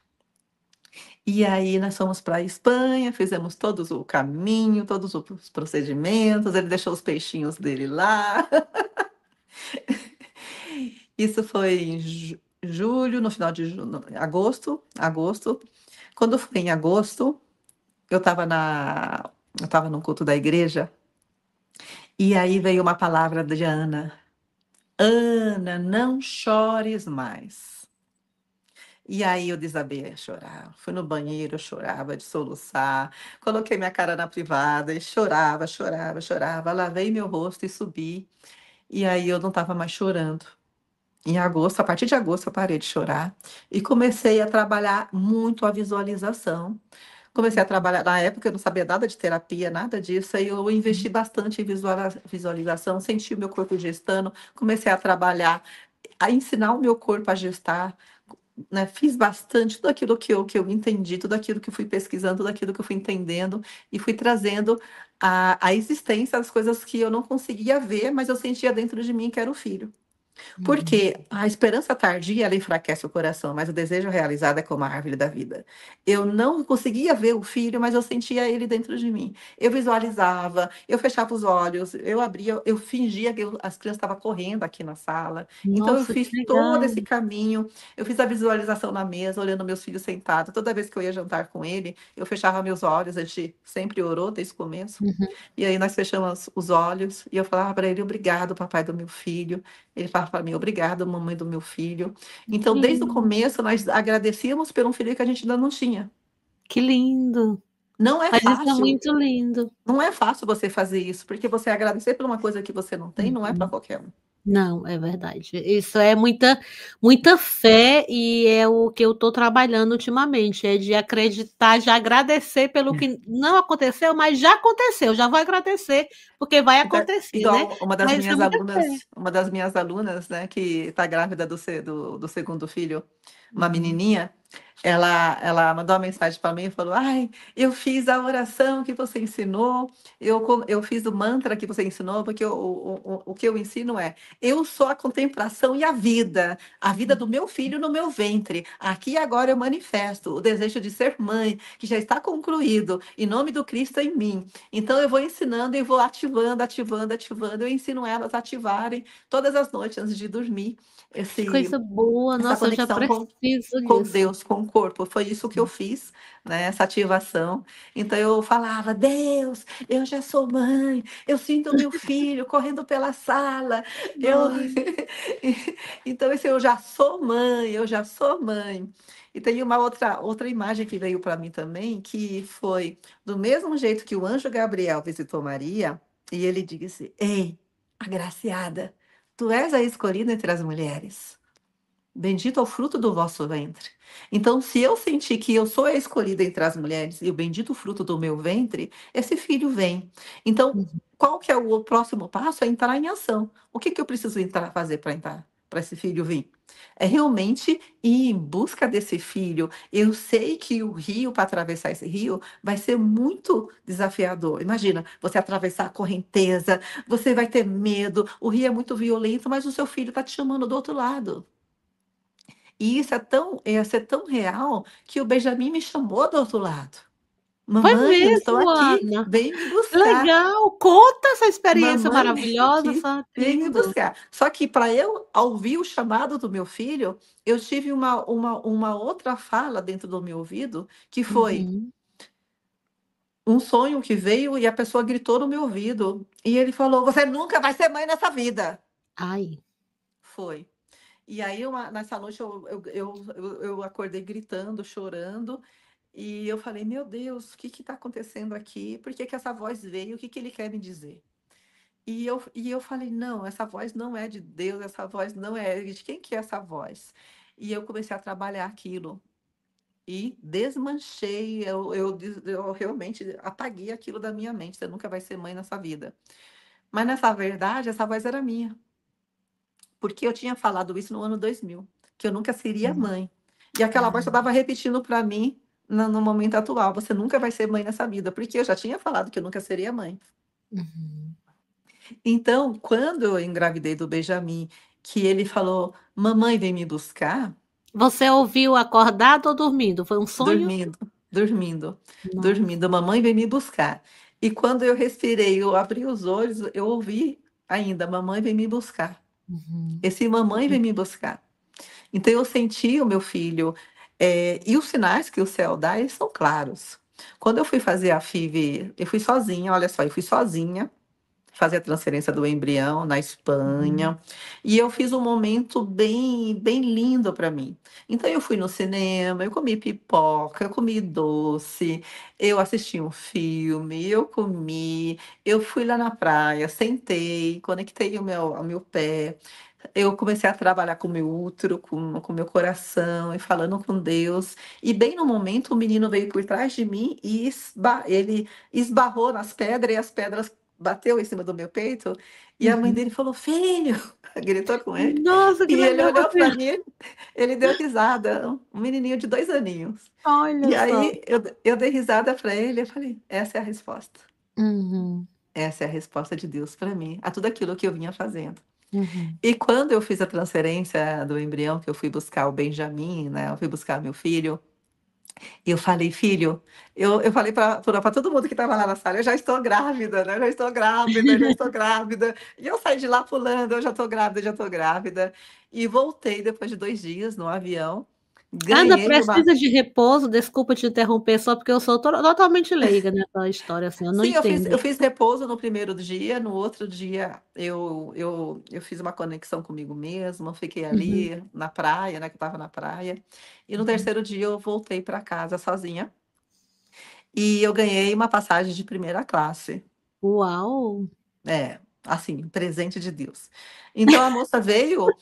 [SPEAKER 2] E aí nós fomos pra Espanha, fizemos todos o caminho, todos os procedimentos, ele deixou os peixinhos dele lá. Isso foi em julho, no final de agosto. Quando foi em agosto, eu estava num culto da igreja, e aí veio uma palavra de Ana: "Ana, não chores mais". E aí eu desabei a chorar, fui no banheiro, eu chorava de soluçar, coloquei minha cara na privada e chorava, chorava, chorava, lavei meu rosto e subi, e aí eu não estava mais chorando. Em agosto, a partir de agosto eu parei de chorar e comecei a trabalhar muito a visualização. Comecei a
[SPEAKER 1] Uhum.
[SPEAKER 2] trabalhar na época eu não sabia nada de terapia, nada disso, aí eu investi bastante em visualização, senti o meu corpo gestando, comecei a trabalhar, a ensinar o meu corpo a gestar, né, fiz bastante tudo aquilo que eu entendi, tudo aquilo que fui pesquisando, tudo aquilo que eu fui entendendo e fui trazendo a existência das coisas que eu não conseguia ver, mas eu sentia dentro de mim que era o filho.
[SPEAKER 1] Uhum.
[SPEAKER 2] Porque a esperança tardia, ela enfraquece o coração, mas o desejo realizado é como a árvore da vida. Eu não conseguia ver o filho, mas eu sentia ele dentro de mim. Eu visualizava, eu fechava os olhos, eu abria, eu fingia que as crianças estavam correndo aqui na sala. Então eu
[SPEAKER 1] Nossa, que
[SPEAKER 2] fiz todo
[SPEAKER 1] legal.
[SPEAKER 2] esse caminho, eu fiz a visualização na mesa, olhando meus filhos sentados. Toda vez que eu ia jantar com ele, eu fechava meus olhos, a gente sempre orou desde o começo.
[SPEAKER 1] Uhum.
[SPEAKER 2] E aí nós fechamos os olhos e eu falava para ele: "Obrigado, papai do meu filho". Ele falava para mim: "Obrigado, mamãe do meu filho".
[SPEAKER 1] Que
[SPEAKER 2] Então, desde o
[SPEAKER 1] lindo,
[SPEAKER 2] começo, nós agradecíamos por um filho que a gente ainda não tinha.
[SPEAKER 1] que lindo.
[SPEAKER 2] Não é
[SPEAKER 1] Mas isso é
[SPEAKER 2] fácil,
[SPEAKER 1] muito lindo.
[SPEAKER 2] não é fácil você fazer isso, porque você agradecer por uma coisa que você não tem, não é para
[SPEAKER 1] Uhum.
[SPEAKER 2] qualquer um.
[SPEAKER 1] Não, é verdade. Isso é muita fé e é o que eu estou trabalhando ultimamente, é de acreditar, de agradecer pelo que não aconteceu, mas já aconteceu, já vou agradecer, porque vai
[SPEAKER 2] Então,
[SPEAKER 1] acontecer, né.
[SPEAKER 2] igual
[SPEAKER 1] Mas isso é muita fé.
[SPEAKER 2] uma das minhas alunas, né, que está grávida do segundo filho, uma
[SPEAKER 1] Uhum,
[SPEAKER 2] menininha, ela mandou uma mensagem para mim e falou: "Ai, eu fiz a oração que você ensinou, eu fiz o mantra que você ensinou", porque o que eu ensino é: "Eu sou a contemplação e a vida
[SPEAKER 1] hum,
[SPEAKER 2] do meu filho no meu ventre. Aqui e agora eu manifesto o desejo de ser mãe, que já está concluído, em nome do Cristo em mim. Então eu vou ensinando e vou ativando, ativando, ativando, eu ensino elas a ativarem todas as noites antes de dormir
[SPEAKER 1] que coisa
[SPEAKER 2] esse
[SPEAKER 1] boa.
[SPEAKER 2] essa
[SPEAKER 1] Nossa, eu já
[SPEAKER 2] conexão
[SPEAKER 1] preciso
[SPEAKER 2] com
[SPEAKER 1] disso.
[SPEAKER 2] Deus, com o corpo, foi isso que eu fiz, né, essa ativação. Então eu falava: "Deus, eu já sou mãe, eu sinto o meu filho correndo pela sala, eu"
[SPEAKER 1] Ai.
[SPEAKER 2] então esse "eu já sou mãe, eu já sou mãe". E tem uma outra imagem que veio para mim também, que foi do mesmo jeito que o anjo Gabriel visitou Maria, e ele disse: "Ei, agraciada, tu és a escolhida entre as mulheres". Bendito é o fruto do vosso ventre. Então, se eu sentir que eu sou a escolhida entre as mulheres e o bendito fruto do meu ventre, esse filho vem. Então,
[SPEAKER 1] Uhum.
[SPEAKER 2] qual que é o próximo passo? É entrar em ação. O que que eu preciso entrar fazer para entrar, para esse filho vir? É realmente ir em busca desse filho. Eu sei que o rio, para atravessar esse rio, vai ser muito desafiador. Imagina, você atravessar a correnteza, você vai ter medo, o rio é muito violento, mas o seu filho está te chamando do outro lado. E isso ia ser tão real que o Benjamin me chamou do outro lado.
[SPEAKER 1] Foi
[SPEAKER 2] Mamãe, eu estou
[SPEAKER 1] mesmo,
[SPEAKER 2] aqui,
[SPEAKER 1] Ana.
[SPEAKER 2] vem me
[SPEAKER 1] Que
[SPEAKER 2] buscar.
[SPEAKER 1] legal. Conta essa experiência
[SPEAKER 2] Mamãe, vem
[SPEAKER 1] maravilhosa,
[SPEAKER 2] aqui,
[SPEAKER 1] só
[SPEAKER 2] vem me
[SPEAKER 1] lindo.
[SPEAKER 2] buscar. Só que para eu ouvir o chamado do meu filho, eu tive uma outra fala dentro do meu ouvido, que foi
[SPEAKER 1] Uhum.
[SPEAKER 2] um sonho que veio e a pessoa gritou no meu ouvido. E ele falou: Você nunca vai ser mãe nessa vida.
[SPEAKER 1] Ai.
[SPEAKER 2] Foi. E aí, nessa noite, eu acordei gritando, chorando. E eu falei: Meu Deus, o que está acontecendo aqui? Por que, que essa voz veio? O que, que ele quer me dizer? E eu falei: "Não, essa voz não é de Deus, essa voz não é de quem que é essa voz?". E eu comecei a trabalhar aquilo e desmanchei, eu realmente apaguei aquilo da minha mente: "Você nunca vai ser mãe nessa vida". Mas nessa verdade, essa voz era minha, porque eu tinha falado isso no ano 2000, que eu nunca seria
[SPEAKER 1] Hum.
[SPEAKER 2] mãe. E aquela voz só
[SPEAKER 1] Ah.
[SPEAKER 2] estava repetindo para mim no momento atual: "Você nunca vai ser mãe nessa vida", porque eu já tinha falado que eu nunca seria mãe.
[SPEAKER 1] Uhum.
[SPEAKER 2] Então, quando eu engravidei do Benjamin, que ele falou: "Mamãe, vem me buscar",
[SPEAKER 1] Você ouviu acordado ou dormindo? Foi um sonho?
[SPEAKER 2] dormindo, dormindo,
[SPEAKER 1] Nossa.
[SPEAKER 2] dormindo, "Mamãe, vem me buscar". E quando eu respirei, eu abri os olhos, eu ouvi ainda: "Mamãe, vem me buscar".
[SPEAKER 1] Uhum.
[SPEAKER 2] Esse "mamãe, vem me buscar". Então eu senti o meu filho, e os sinais que o céu dá, eles são claros. Quando eu fui fazer a FIV, eu fui sozinha, olha só, eu fui sozinha fazer a transferência do embrião na
[SPEAKER 1] Uhum.
[SPEAKER 2] Espanha, e eu fiz um momento bem lindo para mim. Então eu fui no cinema, eu comi pipoca, eu comi doce, eu assisti um filme, eu comi, eu fui lá na praia, sentei, conectei o meu pé, eu comecei a trabalhar com o meu útero, com o meu coração e falando com Deus. E bem no momento, o menino veio por trás de mim e ele esbarrou nas pedras e as pedras bateu em cima do meu peito. E a mãe
[SPEAKER 1] Uhum.
[SPEAKER 2] dele falou: Filho, gritou com ele.
[SPEAKER 1] Nossa, que
[SPEAKER 2] E ele
[SPEAKER 1] legal.
[SPEAKER 2] olhou para mim, ele deu risada, um menininho de 2 aninhos.
[SPEAKER 1] Olha
[SPEAKER 2] E
[SPEAKER 1] só.
[SPEAKER 2] aí eu dei risada para ele e falei: Essa é a resposta.
[SPEAKER 1] Uhum.
[SPEAKER 2] Essa é a resposta de Deus para mim, a tudo aquilo que eu vinha fazendo.
[SPEAKER 1] Uhum.
[SPEAKER 2] E quando eu fiz a transferência do embrião, que eu fui buscar o Benjamin, né, eu fui buscar meu filho, eu falei: "Filho", eu falei para todo mundo que estava lá na sala: "Eu já estou grávida, né, já estou grávida, já estou grávida". E eu saí de lá pulando: "Eu já estou grávida, já estou grávida". E voltei depois de 2 dias no avião,
[SPEAKER 1] Ana,
[SPEAKER 2] ganhei uma
[SPEAKER 1] precisa de repouso? Desculpa te interromper, só porque eu sou totalmente leiga nessa história, assim, eu não
[SPEAKER 2] sim, eu fiz
[SPEAKER 1] entendo.
[SPEAKER 2] eu fiz repouso no primeiro dia, no outro dia eu fiz uma conexão comigo mesma, fiquei
[SPEAKER 1] Uhum,
[SPEAKER 2] ali na praia, né, que eu estava na praia, e no
[SPEAKER 1] uhum.
[SPEAKER 2] terceiro dia eu voltei para casa sozinha, e eu ganhei uma passagem de primeira classe.
[SPEAKER 1] Uau!
[SPEAKER 2] É, assim, presente de Deus. Então a moça veio,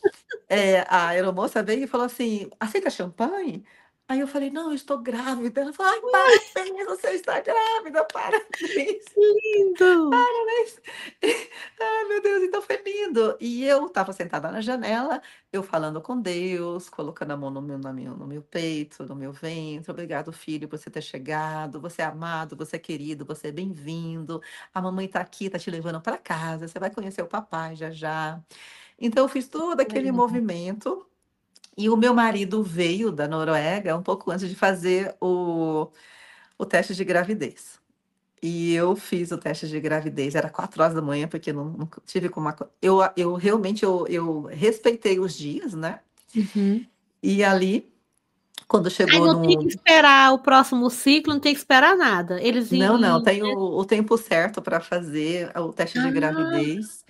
[SPEAKER 2] a aeromoça veio e falou assim: "Aceita champanhe?" Aí eu falei: "Não, eu estou grávida". Ela falou: "Ai, parabéns, você está grávida, parabéns".
[SPEAKER 1] Lindo!
[SPEAKER 2] Mas ai, meu Deus, então foi lindo. E eu estava sentada na janela, eu falando com Deus, colocando a mão no meu peito, no meu ventre. "Obrigado, filho, por você ter chegado. Você é amado, você é querido, você é bem-vindo. A mamãe está aqui, está te levando para casa. Você vai conhecer o papai já já". Então eu fiz todo aquele
[SPEAKER 1] Legal.
[SPEAKER 2] movimento, e o meu marido veio da Noruega um pouco antes de fazer o teste de gravidez. E eu fiz o teste de gravidez, era 4 horas da manhã, porque não tive como eu realmente eu respeitei os dias, né,
[SPEAKER 1] Uhum.
[SPEAKER 2] e ali, quando
[SPEAKER 1] Aí
[SPEAKER 2] chegou
[SPEAKER 1] não tem
[SPEAKER 2] no
[SPEAKER 1] que esperar o próximo ciclo, não tem que esperar nada. Eles
[SPEAKER 2] não, não,
[SPEAKER 1] em
[SPEAKER 2] tem o tempo certo para fazer o teste de
[SPEAKER 1] ah,
[SPEAKER 2] gravidez,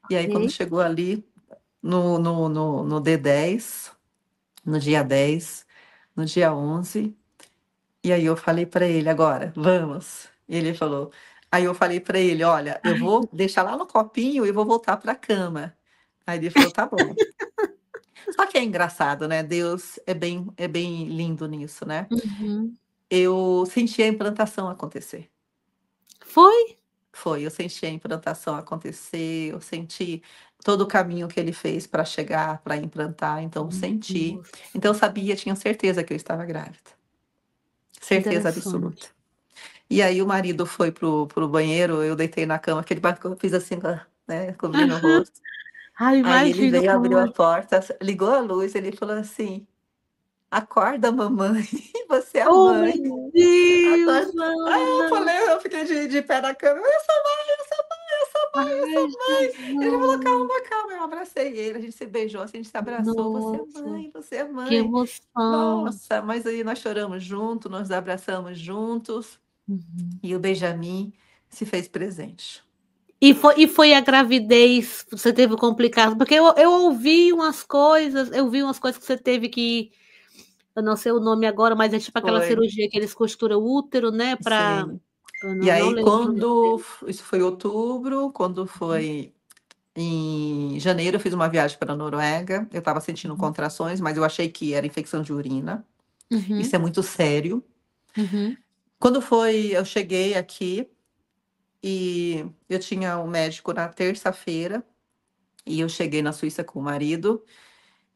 [SPEAKER 2] e aí quando
[SPEAKER 1] ok.
[SPEAKER 2] chegou ali no D10, no dia 10, no dia 11, e aí eu falei para ele: "Agora, vamos". E ele falou aí eu falei para ele: "Olha, eu
[SPEAKER 1] Ai,
[SPEAKER 2] vou deixar lá no copinho e vou voltar para a cama". Aí ele falou: "Tá bom". Só que é engraçado, né, Deus é bem lindo nisso, né.
[SPEAKER 1] uhum.
[SPEAKER 2] Eu senti a implantação acontecer.
[SPEAKER 1] Foi?
[SPEAKER 2] Foi, eu senti a implantação acontecer, eu senti, todo o caminho que ele fez para chegar, para implantar, então senti. Então
[SPEAKER 1] Nossa,
[SPEAKER 2] eu sabia, tinha certeza que eu estava grávida,
[SPEAKER 1] que
[SPEAKER 2] certeza absoluta.
[SPEAKER 1] interessante.
[SPEAKER 2] E aí o marido foi pro banheiro, eu deitei na cama, aquele barco eu fiz assim, né, cobrindo o
[SPEAKER 1] Aham.
[SPEAKER 2] rosto.
[SPEAKER 1] Ai,
[SPEAKER 2] Aí ele
[SPEAKER 1] imagino
[SPEAKER 2] veio, abriu
[SPEAKER 1] como
[SPEAKER 2] a
[SPEAKER 1] é.
[SPEAKER 2] porta, ligou a luz, ele falou assim: "Acorda mamãe, você é a
[SPEAKER 1] Oh,
[SPEAKER 2] mãe,
[SPEAKER 1] meu Deus,
[SPEAKER 2] acorda". Eu
[SPEAKER 1] Ana!
[SPEAKER 2] falei, eu fiquei de pé na cama: "Eu sou mãe, eu sou mãe, eu sou mãe, eu
[SPEAKER 1] Ai,
[SPEAKER 2] sou mãe". Ele falou:
[SPEAKER 1] Jesus!
[SPEAKER 2] "Calma, calma", eu abracei ele, a gente se beijou, assim, a gente se abraçou: "Você é
[SPEAKER 1] Nossa,
[SPEAKER 2] mãe, você é
[SPEAKER 1] que
[SPEAKER 2] mãe".
[SPEAKER 1] emoção!
[SPEAKER 2] Nossa, mas aí nós choramos junto, nós abraçamos juntos,
[SPEAKER 1] Uhum.
[SPEAKER 2] e o Benjamin se fez presente.
[SPEAKER 1] E foi a gravidez, você teve complicado? Porque eu ouvi umas coisas, eu vi umas coisas que você teve que, eu não sei o nome agora, mas é tipo aquela
[SPEAKER 2] Foi,
[SPEAKER 1] cirurgia que eles costuram o útero, né, pra,
[SPEAKER 2] sim.
[SPEAKER 1] eu
[SPEAKER 2] E
[SPEAKER 1] não
[SPEAKER 2] aí
[SPEAKER 1] lembro o nome
[SPEAKER 2] quando
[SPEAKER 1] dele.
[SPEAKER 2] isso foi outubro, quando foi em janeiro eu fiz uma viagem para a Noruega, eu estava sentindo
[SPEAKER 1] Uhum,
[SPEAKER 2] contrações, mas eu achei que era infecção de urina, isso
[SPEAKER 1] uhum,
[SPEAKER 2] é muito sério.
[SPEAKER 1] uhum,
[SPEAKER 2] Quando foi eu cheguei aqui, e eu tinha um médico na terça-feira, e eu cheguei na Suíça com o marido,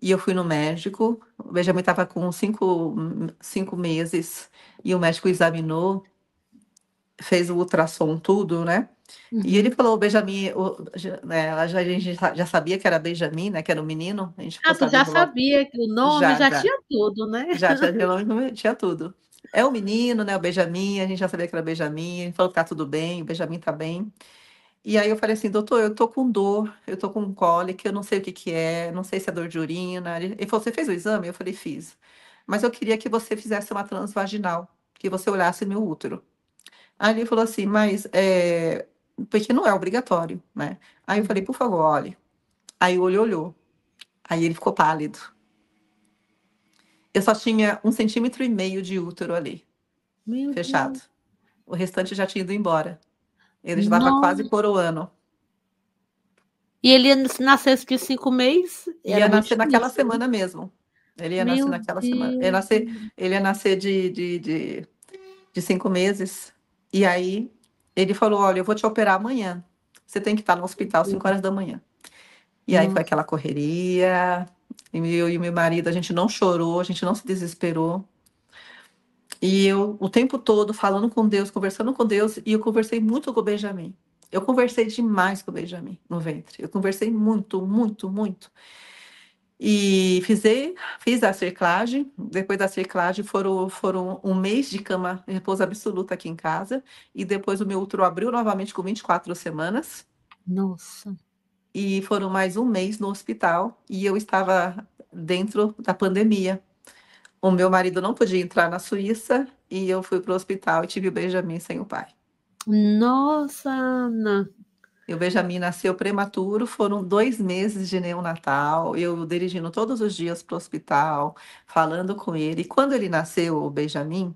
[SPEAKER 2] e eu fui no médico, o Benjamin estava com 5 meses, e o médico examinou, fez o ultrassom tudo, né, e ele
[SPEAKER 1] uhum.
[SPEAKER 2] falou: "O Benjamin", né, a gente já sabia que era Benjamin, né, que era um menino, a gente ficou
[SPEAKER 1] Ah, tu já
[SPEAKER 2] sabendo logo.
[SPEAKER 1] sabia que o nome
[SPEAKER 2] Já,
[SPEAKER 1] já
[SPEAKER 2] já.
[SPEAKER 1] tinha tudo, né?
[SPEAKER 2] Já tinha nome, tinha tudo. É o menino, né, o Benjamin, a gente já sabia que era Benjamin, ele falou que tá tudo bem, o Benjamin tá bem. E aí eu falei assim: "Doutor, eu tô com dor, eu tô com cólica, eu não sei o que que é, não sei se é dor de urina". Ele falou: "Você fez o exame?" Eu falei: "Fiz. Mas eu queria que você fizesse uma transvaginal, que você olhasse meu útero". Aí ele falou assim: "Mas, porque não é obrigatório, né". Aí eu falei:
[SPEAKER 1] Uhum.
[SPEAKER 2] "Por favor, olhe". Aí o olho olhou, aí ele ficou pálido. Eu só tinha 1,5 cm de útero ali,
[SPEAKER 1] Meu
[SPEAKER 2] fechado.
[SPEAKER 1] Deus.
[SPEAKER 2] O restante já tinha ido embora. Ele já estava quase
[SPEAKER 1] Nossa.
[SPEAKER 2] coroando.
[SPEAKER 1] E ele ia nascesse de 5 meses, era
[SPEAKER 2] Ia
[SPEAKER 1] muito
[SPEAKER 2] nascer naquela
[SPEAKER 1] difícil, né.
[SPEAKER 2] semana mesmo. Ele ia nascer
[SPEAKER 1] Meu
[SPEAKER 2] naquela semana.
[SPEAKER 1] Deus.
[SPEAKER 2] Ele ia nascer de 5 meses. E aí ele falou: "Olha, eu vou te operar amanhã. Você tem que estar no hospital 5 horas da manhã". E aí foi
[SPEAKER 1] Nossa.
[SPEAKER 2] aquela correria, e eu e meu marido, a gente não chorou, a gente não se desesperou. E eu o tempo todo falando com Deus, conversando com Deus, e eu conversei muito com o Benjamin. Eu conversei demais com o Benjamin no ventre. Eu conversei muito, muito, muito. E fiz a cerclagem, depois da cerclagem foram 1 mês de cama repouso absoluto aqui em casa, e depois o meu útero abriu novamente com 24 semanas,
[SPEAKER 1] Nossa.
[SPEAKER 2] e foram mais 1 mês no hospital, e eu estava dentro da pandemia. O meu marido não podia entrar na Suíça, e eu fui para o hospital e tive o Benjamin sem o pai.
[SPEAKER 1] Nossa, Ana.
[SPEAKER 2] E o Benjamin nasceu prematuro, foram 2 meses de neonatal, eu dirigindo todos os dias para o hospital, falando com ele. E quando ele nasceu, o Benjamin,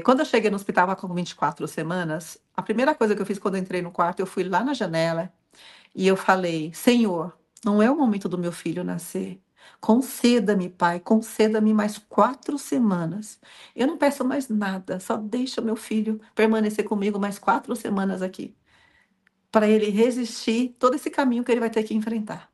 [SPEAKER 2] quando eu cheguei no hospital, estava com 24 semanas, a primeira coisa que eu fiz quando eu entrei no quarto, eu fui lá na janela e eu falei: "Senhor, não é o momento do meu filho nascer. Conceda-me, Pai, conceda-me mais 4 semanas. Eu não peço mais nada, só deixa meu filho permanecer comigo mais 4 semanas aqui, para ele resistir todo esse caminho que ele vai ter que enfrentar".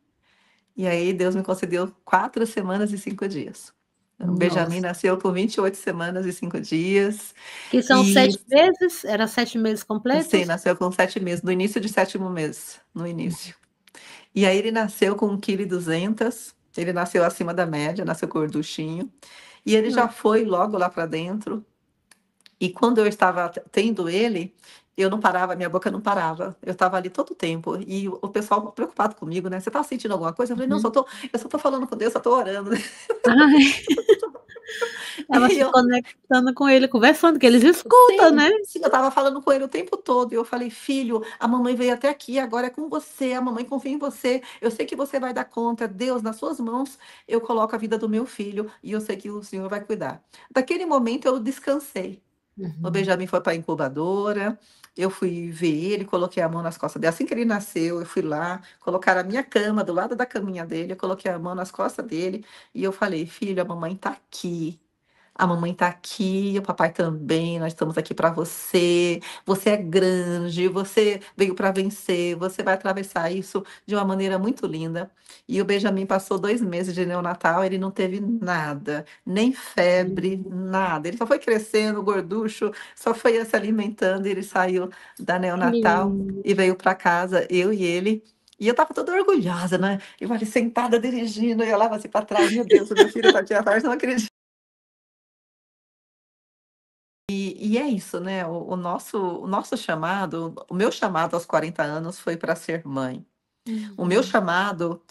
[SPEAKER 2] E aí Deus me concedeu 4 semanas e 5 dias. O Benjamin
[SPEAKER 1] Nossa.
[SPEAKER 2] nasceu com 28 semanas e 5 dias,
[SPEAKER 1] Que são
[SPEAKER 2] e
[SPEAKER 1] 7 meses? Era 7 meses
[SPEAKER 2] sim,
[SPEAKER 1] completos?
[SPEAKER 2] nasceu com 7 meses, no início de 7º mês, no início. E aí ele nasceu com 1,2 kg, ele nasceu acima da média, nasceu gorduchinho, e ele
[SPEAKER 1] Hã.
[SPEAKER 2] já foi logo lá para dentro. E quando eu estava tendo ele, eu não parava, minha boca não parava. Eu estava ali todo o tempo. E o pessoal preocupado comigo, né? "Você tá sentindo alguma coisa?" Eu falei: "Não,
[SPEAKER 1] Uhum.
[SPEAKER 2] eu só tô falando com Deus, só tô orando", né.
[SPEAKER 1] Ai, ela
[SPEAKER 2] E
[SPEAKER 1] se
[SPEAKER 2] eu
[SPEAKER 1] conectando com ele, conversando, que eles escutam,
[SPEAKER 2] sim,
[SPEAKER 1] né.
[SPEAKER 2] sim, eu estava falando com ele o tempo todo. E eu falei: "Filho, a mamãe veio até aqui, agora é com você. A mamãe confia em você. Eu sei que você vai dar conta. Deus, nas suas mãos, eu coloco a vida do meu filho e eu sei que o Senhor vai cuidar". Daquele momento eu descansei. O
[SPEAKER 1] Uhum.
[SPEAKER 2] Benjamin foi para a incubadora, eu fui ver ele, coloquei a mão nas costas dele. Assim que ele nasceu, eu fui lá, colocaram a minha cama do lado da caminha dele, eu coloquei a mão nas costas dele e eu falei: "Filho, a mamãe tá aqui. a mamãe tá aqui, o papai também, nós estamos aqui para você. Você é grande, você veio para vencer, você vai atravessar isso de uma maneira muito linda. E o Benjamin passou 2 meses de neonatal, ele não teve nada, nem febre,
[SPEAKER 1] Hum,
[SPEAKER 2] nada. Ele só foi crescendo, gorducho, só foi se alimentando e ele saiu da
[SPEAKER 1] que
[SPEAKER 2] neonatal
[SPEAKER 1] lindo.
[SPEAKER 2] e veio para casa, eu e ele. E eu estava toda orgulhosa, né? Eu ali sentada dirigindo, e eu olhava assim para trás, meu Deus, o meu filho está aqui atrás, não acredito. E é isso, né, o nosso chamado, o meu chamado aos 40 anos foi para ser mãe. O meu
[SPEAKER 1] Uhum.
[SPEAKER 2] chamado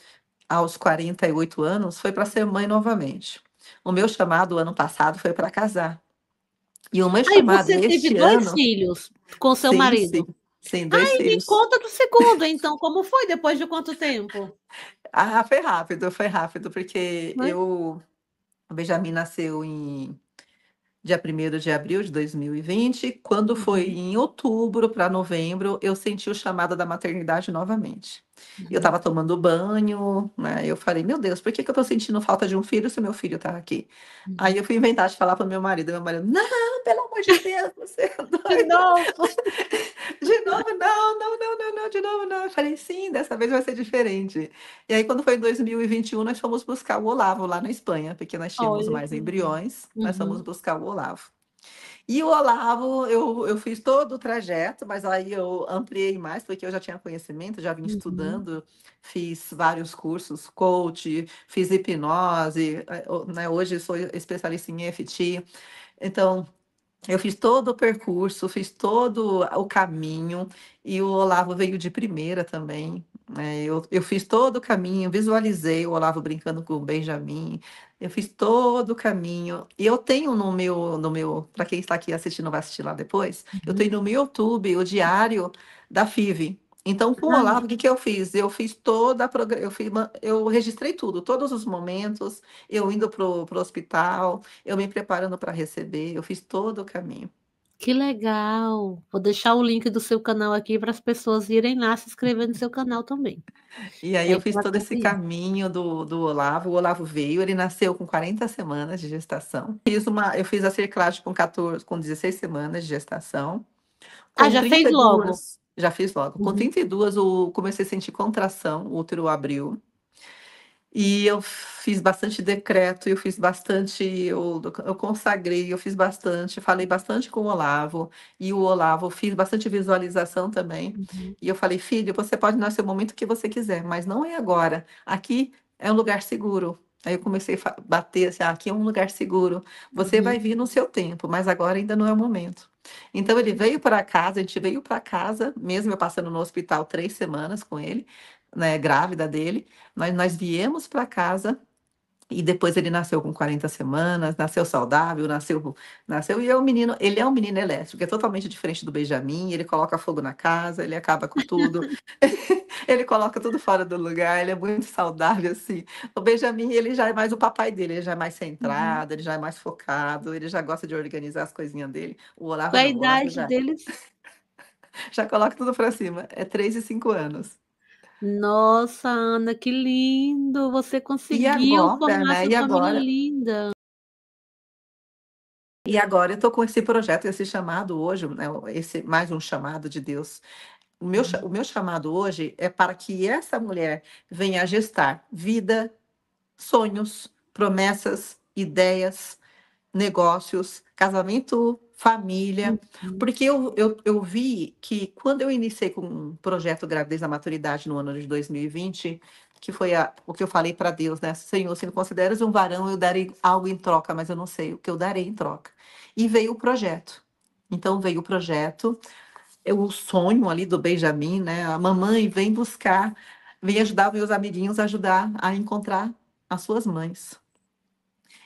[SPEAKER 2] aos 48 anos foi para ser mãe novamente. O meu chamado ano passado foi para casar. E o meu
[SPEAKER 1] Aí
[SPEAKER 2] chamado
[SPEAKER 1] você teve
[SPEAKER 2] este
[SPEAKER 1] 2
[SPEAKER 2] ano,
[SPEAKER 1] filhos com seu
[SPEAKER 2] sim, sim,
[SPEAKER 1] marido?
[SPEAKER 2] sim, 2
[SPEAKER 1] Ai, me
[SPEAKER 2] filhos.
[SPEAKER 1] conta do segundo então, como foi, depois de quanto tempo?
[SPEAKER 2] Ah, foi rápido, porque
[SPEAKER 1] Foi?
[SPEAKER 2] o Benjamin nasceu em dia 1º de abril de 2020. Quando foi
[SPEAKER 1] Uhum,
[SPEAKER 2] em outubro para novembro, eu senti o chamado da maternidade novamente. Eu
[SPEAKER 1] uhum,
[SPEAKER 2] estava tomando banho, né, eu falei: "Meu Deus, por que que eu estou sentindo falta de um filho se meu filho está aqui?". Aí
[SPEAKER 1] uhum.
[SPEAKER 2] eu fui inventar de falar para o meu marido: "Não, pelo amor de Deus, você é
[SPEAKER 1] De
[SPEAKER 2] doido,
[SPEAKER 1] novo?
[SPEAKER 2] de novo não, não, não, não, não, de novo não". Eu falei: "Sim, dessa vez vai ser diferente". E aí quando foi em 2021, nós fomos buscar o Olavo lá na Espanha, porque nós tínhamos
[SPEAKER 1] Olha
[SPEAKER 2] mais
[SPEAKER 1] que lindo.
[SPEAKER 2] embriões, nós fomos
[SPEAKER 1] Uhum,
[SPEAKER 2] buscar o Olavo. E o Olavo, eu fiz todo o trajeto, mas aí eu ampliei mais, porque eu já tinha conhecimento, já vim
[SPEAKER 1] uhum,
[SPEAKER 2] estudando, fiz vários cursos, coach, fiz hipnose, né, hoje sou especialista em EFT. Então, eu fiz todo o percurso, fiz todo o caminho, e o Olavo veio de primeira também, né, eu fiz todo o caminho, visualizei o Olavo brincando com o Benjamin, eu fiz todo o caminho, e eu tenho no meu para quem está aqui assistindo, vai assistir lá depois, eu
[SPEAKER 1] uhum.
[SPEAKER 2] tenho no meu YouTube o diário da FIV. Então, com o
[SPEAKER 1] Ah,
[SPEAKER 2] Olavo, o que que eu fiz? Eu fiz toda a progra eu registrei tudo, todos os momentos, eu indo pro hospital, eu me preparando para receber, eu fiz todo o caminho.
[SPEAKER 1] que legal. Vou deixar o link do seu canal aqui para as pessoas irem lá se inscrever no seu canal também.
[SPEAKER 2] E aí
[SPEAKER 1] É
[SPEAKER 2] eu fiz
[SPEAKER 1] para
[SPEAKER 2] todo esse
[SPEAKER 1] acompanhar.
[SPEAKER 2] caminho do Olavo, o Olavo veio, ele nasceu com 40 semanas de gestação. Eu fiz a cerclagem com 16 semanas de gestação.
[SPEAKER 1] Ah,
[SPEAKER 2] Com
[SPEAKER 1] já
[SPEAKER 2] trinta
[SPEAKER 1] fez
[SPEAKER 2] e
[SPEAKER 1] logo?
[SPEAKER 2] duas já fiz logo. Com
[SPEAKER 1] Uhum,
[SPEAKER 2] 32 eu comecei a sentir contração, o útero abriu. E eu fiz bastante decreto, eu fiz bastante, eu consagrei, eu fiz bastante, falei bastante com o Olavo, e o Olavo fiz bastante visualização também.
[SPEAKER 1] uhum,
[SPEAKER 2] E eu falei: "Filho, você pode nascer o momento que você quiser, mas não é agora. Aqui é um lugar seguro". Aí eu comecei a bater assim: "Aqui é um lugar seguro. Você
[SPEAKER 1] uhum.
[SPEAKER 2] vai vir no seu tempo, mas agora ainda não é o momento". Então ele veio para casa, a gente veio para casa, mesmo eu passando no hospital 3 semanas com ele, né, grávida dele. Nós viemos para casa e depois ele nasceu com 40 semanas, nasceu saudável, nasceu e ele é um menino elétrico, é totalmente diferente do Benjamin, ele coloca fogo na casa, ele acaba com tudo, ele coloca tudo fora do lugar, ele é muito saudável, assim. O Benjamin, ele já é mais o papai dele, ele já é mais
[SPEAKER 1] Uhum.
[SPEAKER 2] centrado, ele já é mais focado, ele já gosta de organizar as coisinhas dele. O
[SPEAKER 1] Qual
[SPEAKER 2] Olavo
[SPEAKER 1] é a
[SPEAKER 2] não, o Olavo
[SPEAKER 1] idade
[SPEAKER 2] já
[SPEAKER 1] deles?
[SPEAKER 2] já coloca tudo para cima, é 3 e 5 anos.
[SPEAKER 1] Nossa, Ana, que lindo! Você
[SPEAKER 2] E
[SPEAKER 1] conseguiu
[SPEAKER 2] agora,
[SPEAKER 1] formar
[SPEAKER 2] né,
[SPEAKER 1] essa
[SPEAKER 2] e
[SPEAKER 1] família
[SPEAKER 2] agora
[SPEAKER 1] linda.
[SPEAKER 2] E agora eu estou com esse projeto, esse chamado hoje, né, esse mais um chamado de Deus.
[SPEAKER 1] Uhum,
[SPEAKER 2] O meu chamado hoje é para que essa mulher venha a gestar vida, sonhos, promessas, ideias, negócios, casamento, família,
[SPEAKER 1] uhum,
[SPEAKER 2] porque eu vi que quando eu iniciei com um projeto Gravidez na Maturidade no ano de 2020, que foi o que eu falei para Deus, né? Senhor, se me consideras um varão, eu darei algo em troca, mas eu não sei o que eu darei em troca. E veio o projeto. Então veio o projeto, o sonho ali do Benjamin, né? A mamãe vem buscar, vem ajudar meus amiguinhos a ajudar a encontrar as suas mães.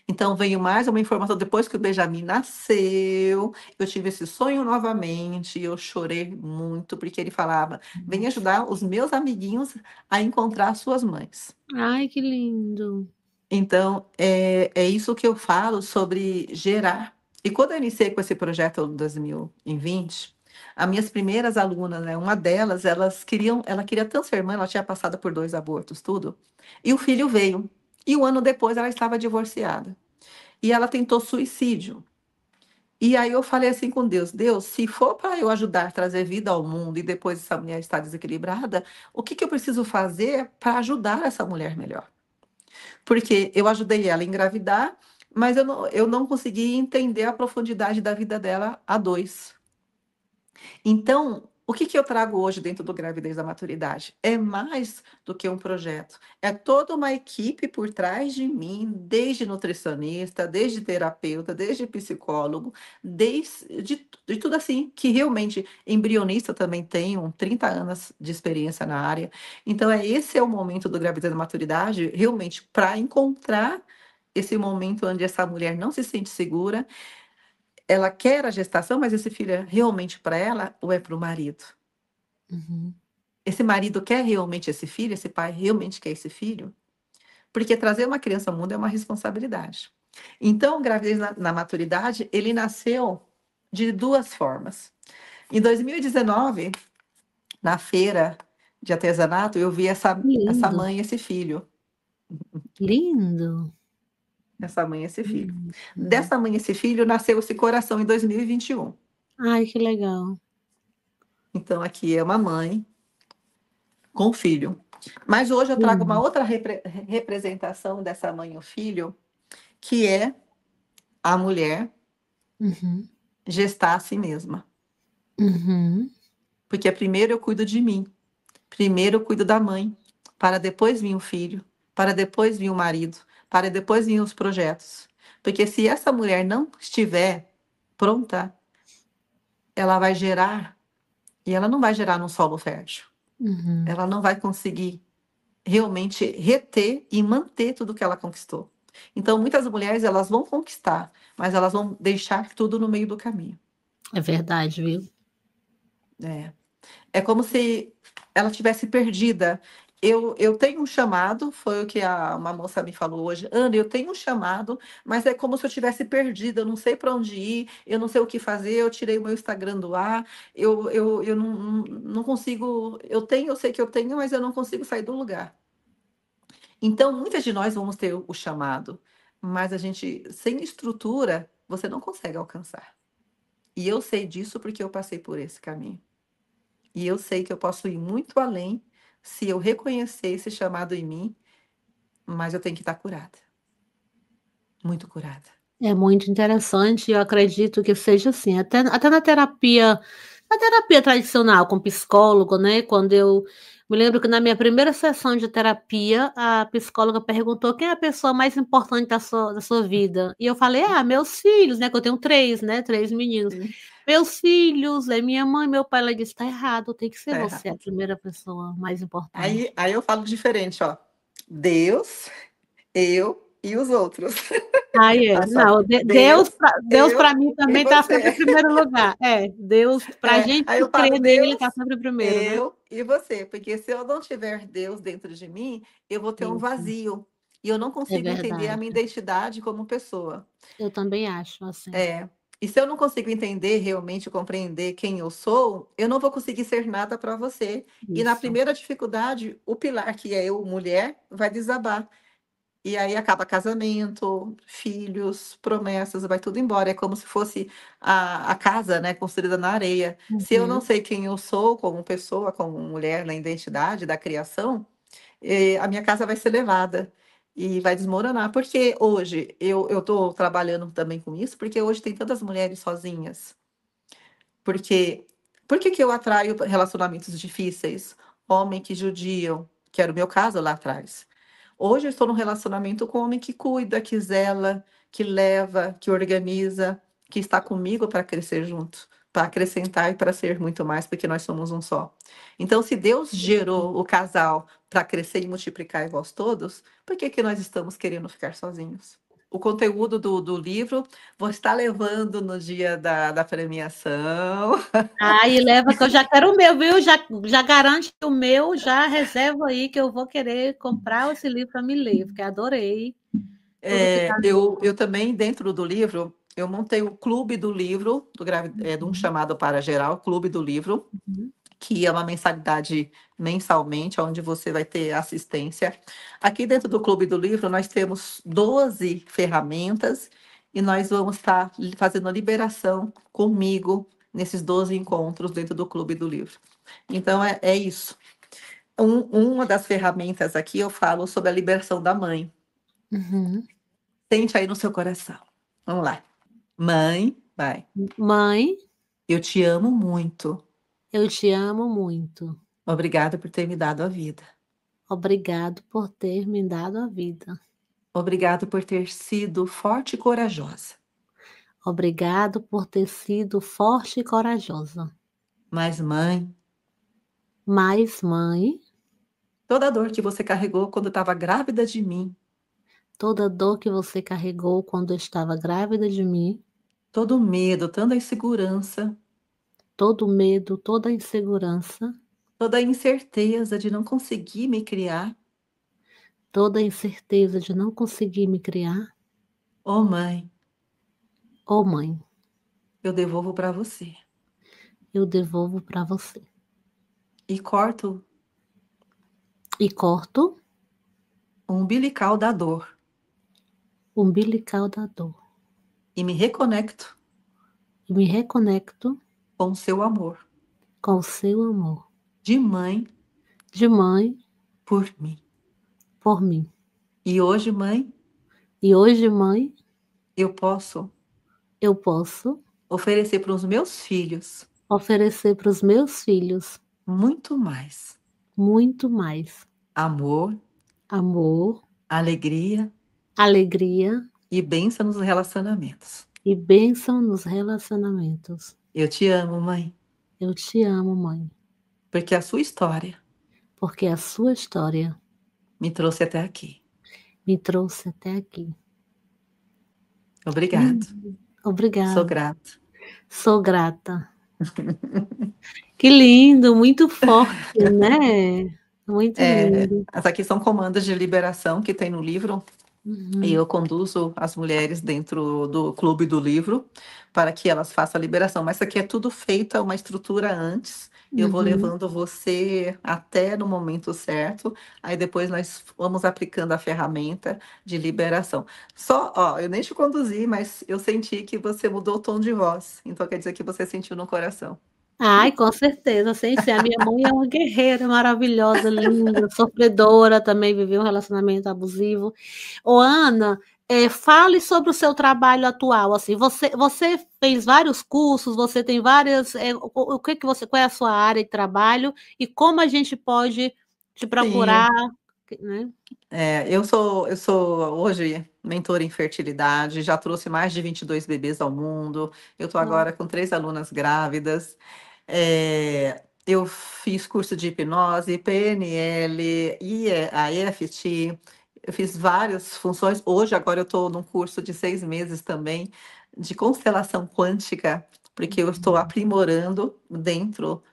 [SPEAKER 2] Então veio mais uma informação depois que o Benjamin nasceu, eu tive esse sonho novamente, eu chorei muito, porque ele falava: "Vem
[SPEAKER 1] uhum.
[SPEAKER 2] ajudar os meus amiguinhos a encontrar suas mães".
[SPEAKER 1] Ai, que lindo.
[SPEAKER 2] Então, é isso que eu falo sobre gerar. E quando eu iniciei com esse projeto em 2020, as minhas primeiras alunas, né, uma delas, ela queria tanto ser mãe, ela tinha passado por 2 abortos, tudo, e o filho veio. E um ano depois ela estava divorciada. e ela tentou suicídio. E aí eu falei assim com Deus: Deus, se for para eu ajudar a trazer vida ao mundo e depois essa mulher está desequilibrada, o que que eu preciso fazer para ajudar essa mulher melhor? Porque eu ajudei ela a engravidar, mas eu não consegui entender a profundidade da vida dela a dois. Então, o que que eu trago hoje dentro do Gravidez da Maturidade? É mais do que um projeto, é toda uma equipe por trás de mim, desde nutricionista, desde terapeuta, desde psicólogo, de tudo assim, que realmente embrionista eu também tenho 30 anos de experiência na área. Então, esse é o momento do Gravidez da Maturidade, realmente para encontrar esse momento onde essa mulher não se sente segura, ela quer a gestação, mas esse filho é realmente para ela ou é para o marido?
[SPEAKER 1] Uhum.
[SPEAKER 2] Esse marido quer realmente esse filho? Esse pai realmente quer esse filho? Porque trazer uma criança ao mundo é uma responsabilidade. Então, gravidez na maturidade, ele nasceu de duas formas. Em 2019, na feira de artesanato, eu vi essa
[SPEAKER 1] Lindo,
[SPEAKER 2] mãe e esse filho.
[SPEAKER 1] lindo.
[SPEAKER 2] Essa mãe e esse filho.
[SPEAKER 1] Lindo.
[SPEAKER 2] Dessa mãe e esse filho nasceu esse coração em 2021.
[SPEAKER 1] Ai, que legal.
[SPEAKER 2] Então, aqui é uma mãe com o filho. Mas hoje eu trago uma
[SPEAKER 1] Lindo.
[SPEAKER 2] outra representação dessa mãe e o filho, que é a mulher
[SPEAKER 1] Uhum.
[SPEAKER 2] gestar a si mesma.
[SPEAKER 1] Uhum.
[SPEAKER 2] Porque primeiro eu cuido de mim, primeiro eu cuido da mãe, para depois vir o filho, para depois vir o marido, para depois vir os projetos. Porque se essa mulher não estiver pronta, ela vai gerar, e ela não vai gerar num solo fértil.
[SPEAKER 1] Uhum.
[SPEAKER 2] Ela não vai conseguir realmente reter e manter tudo que ela conquistou. Então, muitas mulheres, elas vão conquistar, mas elas vão deixar tudo no meio do caminho.
[SPEAKER 1] É verdade, viu?
[SPEAKER 2] É, é como se ela tivesse perdida. Eu tenho um chamado, foi o que uma moça me falou hoje. Ana, eu tenho um chamado, mas é como se eu tivesse perdida, eu não sei para onde ir, eu não sei o que fazer, eu tirei o meu Instagram do ar, eu não consigo, eu sei que eu tenho, mas eu não consigo sair do lugar. Então, muitas de nós vamos ter o chamado, mas a gente, sem estrutura, você não consegue alcançar. E eu sei disso porque eu passei por esse caminho. E eu sei que eu posso ir muito além se eu reconhecer esse chamado em mim, mas eu tenho que estar curada. Muito curada.
[SPEAKER 1] É muito interessante, eu acredito que seja assim, até na terapia tradicional com psicólogo, né, quando eu me lembro que na minha primeira sessão de terapia, a psicóloga perguntou: "Quem é a pessoa mais importante da sua vida?" E eu falei: "Ah, meus filhos", né, que eu tenho 3, né, 3 meninos.
[SPEAKER 2] Sim,
[SPEAKER 1] "Meus filhos, é minha mãe, meu pai", ela disse: "Tá errado, tem que ser
[SPEAKER 2] tá
[SPEAKER 1] você a
[SPEAKER 2] errado.
[SPEAKER 1] primeira pessoa mais importante".
[SPEAKER 2] Aí eu falo diferente, ó. Deus, eu e os outros.
[SPEAKER 1] Aí é.
[SPEAKER 2] Olha só.
[SPEAKER 1] Não,
[SPEAKER 2] Deus,
[SPEAKER 1] Deus
[SPEAKER 2] eu
[SPEAKER 1] para mim
[SPEAKER 2] e
[SPEAKER 1] também está sempre em
[SPEAKER 2] você.
[SPEAKER 1] primeiro lugar. É, Deus para a gente
[SPEAKER 2] Aí
[SPEAKER 1] que
[SPEAKER 2] eu falo
[SPEAKER 1] crê nele está
[SPEAKER 2] Deus,
[SPEAKER 1] sempre primeiro, né.
[SPEAKER 2] eu e você, porque se eu não tiver Deus dentro de mim, eu vou ter um
[SPEAKER 1] Isso,
[SPEAKER 2] vazio e eu não
[SPEAKER 1] é
[SPEAKER 2] consigo entender a
[SPEAKER 1] verdade.
[SPEAKER 2] minha identidade como pessoa.
[SPEAKER 1] Eu também acho assim.
[SPEAKER 2] É. E se eu não consigo entender realmente, compreender quem eu não vou conseguir ser nada para você. E na
[SPEAKER 1] Isso,
[SPEAKER 2] primeira dificuldade, o pilar que é eu, mulher, vai desabar. E aí acaba casamento, filhos, promessas, vai tudo embora. É como se fosse a casa, né, construída na areia. Se eu não
[SPEAKER 1] uhum.
[SPEAKER 2] sei quem eu sou como pessoa, como mulher, na identidade da criação, a minha casa vai ser levada e vai desmoronar. Porque hoje eu estou trabalhando também com isso, porque hoje tem tantas mulheres sozinhas. Porque por que que eu atraio relacionamentos difíceis? Homem que judiam, que era o meu caso lá atrás. Hoje eu estou num relacionamento com um homem que cuida, que zela, que leva, que organiza, que está comigo para crescer junto, para acrescentar e para ser muito mais, porque nós somos um só. Então, se Deus gerou o casal para crescer e multiplicar igual todos, por que que nós estamos querendo ficar sozinhos? O conteúdo do livro vou estar levando no dia da premiação.
[SPEAKER 1] Aí leva que eu já quero o meu, viu, já garante o meu, já reserva aí que eu vou querer comprar esse livro para me ler, porque adorei tudo que está nele.
[SPEAKER 2] Eu também, dentro do livro, eu montei o clube do livro, de um
[SPEAKER 1] Uhum,
[SPEAKER 2] chamado para geral, clube do livro,
[SPEAKER 1] uhum,
[SPEAKER 2] que é uma mensalidade mensalmente, onde você vai ter assistência. Aqui dentro do clube do livro, nós temos 12 ferramentas e nós vamos estar fazendo a liberação comigo nesses 12 encontros dentro do Clube do Livro. Então, é isso. Uma das ferramentas aqui eu falo sobre a liberação da mãe.
[SPEAKER 1] Uhum.
[SPEAKER 2] Sente aí no seu coração. Vamos lá. Mãe, vai.
[SPEAKER 1] Mãe,
[SPEAKER 2] Eu te amo muito.
[SPEAKER 1] eu te amo muito.
[SPEAKER 2] Obrigada por ter me dado a vida.
[SPEAKER 1] Obrigado por ter me dado a vida.
[SPEAKER 2] Obrigado por ter sido forte e corajosa.
[SPEAKER 1] Obrigado por ter sido forte e corajosa.
[SPEAKER 2] Mas, mãe,
[SPEAKER 1] Mas, mãe,
[SPEAKER 2] toda a dor que você carregou quando estava grávida de mim,
[SPEAKER 1] toda a dor que você carregou quando eu estava grávida de mim,
[SPEAKER 2] todo o medo, toda a insegurança,
[SPEAKER 1] todo o medo, toda a insegurança,
[SPEAKER 2] toda a incerteza de não conseguir me criar,
[SPEAKER 1] toda a incerteza de não conseguir me criar,
[SPEAKER 2] oh mãe,
[SPEAKER 1] ô mãe,
[SPEAKER 2] eu devolvo para você.
[SPEAKER 1] eu devolvo para você.
[SPEAKER 2] E corto
[SPEAKER 1] E corto
[SPEAKER 2] o umbilical da dor
[SPEAKER 1] o umbilical da dor.
[SPEAKER 2] e me reconecto
[SPEAKER 1] E me reconecto
[SPEAKER 2] com o seu amor
[SPEAKER 1] com o seu amor.
[SPEAKER 2] de mãe
[SPEAKER 1] De mãe
[SPEAKER 2] por mim.
[SPEAKER 1] por mim.
[SPEAKER 2] E hoje, mãe,
[SPEAKER 1] E hoje, mãe,
[SPEAKER 2] eu posso
[SPEAKER 1] eu posso
[SPEAKER 2] oferecer para os meus filhos
[SPEAKER 1] oferecer para os meus filhos
[SPEAKER 2] muito mais
[SPEAKER 1] muito mais
[SPEAKER 2] amor,
[SPEAKER 1] amor,
[SPEAKER 2] alegria
[SPEAKER 1] alegria
[SPEAKER 2] e bênção nos relacionamentos.
[SPEAKER 1] e bênção nos relacionamentos.
[SPEAKER 2] Eu te amo, mãe,
[SPEAKER 1] Eu te amo, mãe,
[SPEAKER 2] porque a sua história
[SPEAKER 1] porque a sua história
[SPEAKER 2] me trouxe até aqui.
[SPEAKER 1] me trouxe até aqui.
[SPEAKER 2] Obrigado. Sou
[SPEAKER 1] Obrigada.
[SPEAKER 2] grato.
[SPEAKER 1] Sou grata. Que lindo, muito forte, né? Muito lindo.
[SPEAKER 2] Essas aqui são comandos de liberação que tem no livro. E
[SPEAKER 1] Uhum,
[SPEAKER 2] eu conduzo as mulheres dentro do clube do livro para que elas façam a liberação. Mas isso aqui é tudo feito, é uma estrutura antes. Eu vou
[SPEAKER 1] uhum.
[SPEAKER 2] levando você até no momento certo. Aí depois nós vamos aplicando a ferramenta de liberação. Só, ó, eu nem te conduzi, mas eu senti que você mudou o tom de voz. Então quer dizer que você sentiu no coração.
[SPEAKER 1] Ai, com certeza, sem ser. A minha mãe é uma guerreira maravilhosa, linda, sofredora, também viveu um relacionamento abusivo. Ô, Ana, fale sobre o seu trabalho atual, assim, você fez vários cursos, você tem várias, o que que você qual é a sua área de trabalho e como a gente pode te procurar,
[SPEAKER 2] Sim,
[SPEAKER 1] né?
[SPEAKER 2] eu sou hoje mentora em fertilidade, já trouxe mais de 22 bebês ao mundo. Eu estou
[SPEAKER 1] Nossa.
[SPEAKER 2] agora com 3 alunas grávidas. Eu fiz curso de hipnose, PNL, a EFT, eu fiz várias funções. Hoje, agora, eu estou num curso de 6 meses também de constelação quântica, porque eu estou aprimorando dentro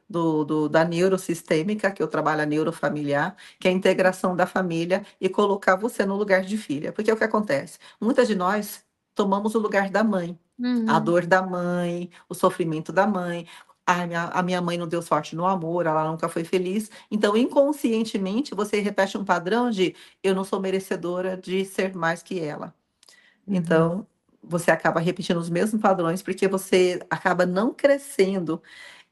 [SPEAKER 2] da neurosistêmica, que eu trabalho a neurofamiliar, que é a integração da família e colocar você no lugar de filha. Porque é o que acontece? Muitas de nós tomamos o lugar da mãe, a
[SPEAKER 1] Uhum,
[SPEAKER 2] dor da mãe, o sofrimento da mãe. A minha mãe não deu sorte no amor, ela nunca foi feliz. Então, inconscientemente, você repete um padrão de eu não sou merecedora de ser mais que ela.
[SPEAKER 1] uhum,
[SPEAKER 2] Então, você acaba repetindo os mesmos padrões porque você acaba não crescendo.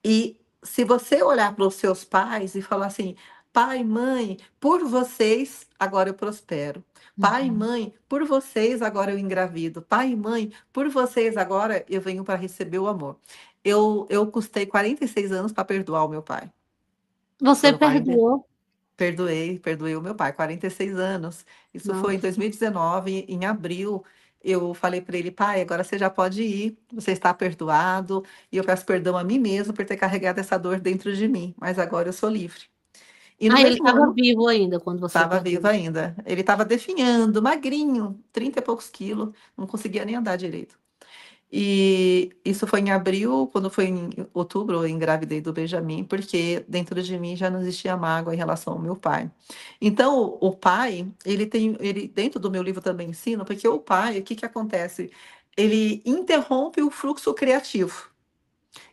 [SPEAKER 2] E se você olhar para os seus pais e falar assim: pai, mãe, por vocês, agora eu prospero. Pai e
[SPEAKER 1] uhum.
[SPEAKER 2] mãe, por vocês, agora eu engravido. Pai e mãe, por vocês, agora eu venho para receber o amor. Eu custei 46 anos para perdoar o meu pai.
[SPEAKER 1] Você
[SPEAKER 2] Foram 40.
[SPEAKER 1] perdoou?
[SPEAKER 2] Perdoei o meu pai, 46 anos. Isso foi em
[SPEAKER 1] Nossa.
[SPEAKER 2] 2019, em abril. Eu falei para ele, pai, agora você já pode ir, você está perdoado, e eu peço perdão a mim mesmo por ter carregado essa dor dentro de mim, mas agora eu sou livre. E no
[SPEAKER 1] Ah, ele
[SPEAKER 2] mesmo
[SPEAKER 1] estava
[SPEAKER 2] ano,
[SPEAKER 1] vivo ainda quando você
[SPEAKER 2] estava
[SPEAKER 1] perdoou.
[SPEAKER 2] vivo ainda. Ele estava definhando, magrinho, 30 e poucos quilos, não conseguia nem andar direito. E isso foi em abril, quando foi em outubro, eu engravidei do Benjamin, porque dentro de mim já não existia mágoa em relação ao meu pai. Então, o pai, ele dentro do meu livro também ensina, porque o pai, o que que acontece? Ele interrompe o fluxo criativo.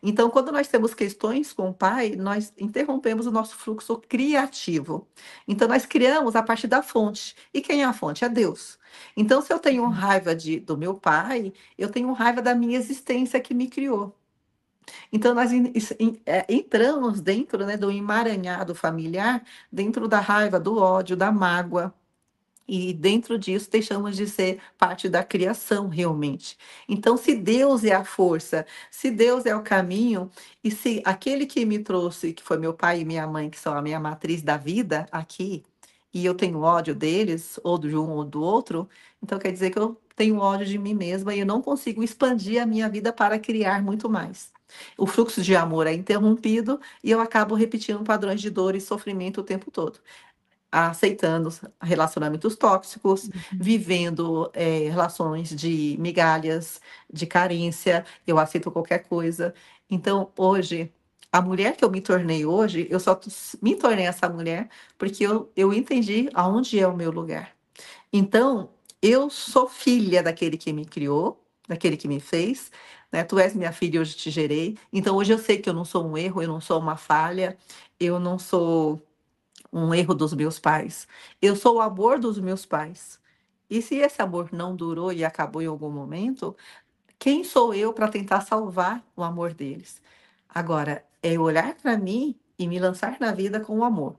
[SPEAKER 2] Então, quando nós temos questões com o pai, nós interrompemos o nosso fluxo criativo. Então, nós criamos a partir da fonte. E quem é a fonte? É Deus. Então, se eu tenho raiva do meu pai, eu tenho raiva da minha existência que me criou. Então, nós entramos dentro, né, do emaranhado familiar, dentro da raiva, do ódio, da mágoa. E dentro disso deixamos de ser parte da criação realmente. Então, se Deus é a força, se Deus é o caminho, e se aquele que me trouxe, que foi meu pai e minha mãe, que são a minha matriz da vida aqui, e eu tenho ódio deles, ou de um ou do outro, então quer dizer que eu tenho ódio de mim mesma e eu não consigo expandir a minha vida para criar muito mais. O fluxo de amor é interrompido e eu acabo repetindo padrões de dor e sofrimento o tempo todo, aceitando relacionamentos tóxicos, vivendo relações de migalhas, de carência, eu aceito qualquer coisa. Então, hoje, a mulher que eu me tornei hoje, eu só me tornei essa mulher porque eu entendi aonde é o meu lugar. Então, eu sou filha daquele que me criou, daquele que me fez, né? Tu és minha filha e hoje te gerei. Então, hoje eu sei que eu não sou um erro, eu não sou uma falha, eu não sou um erro dos meus pais. Eu sou o amor dos meus pais. E se esse amor não durou e acabou em algum momento, quem sou eu para tentar salvar o amor deles? Agora, é eu olhar para mim e me lançar na vida com o amor,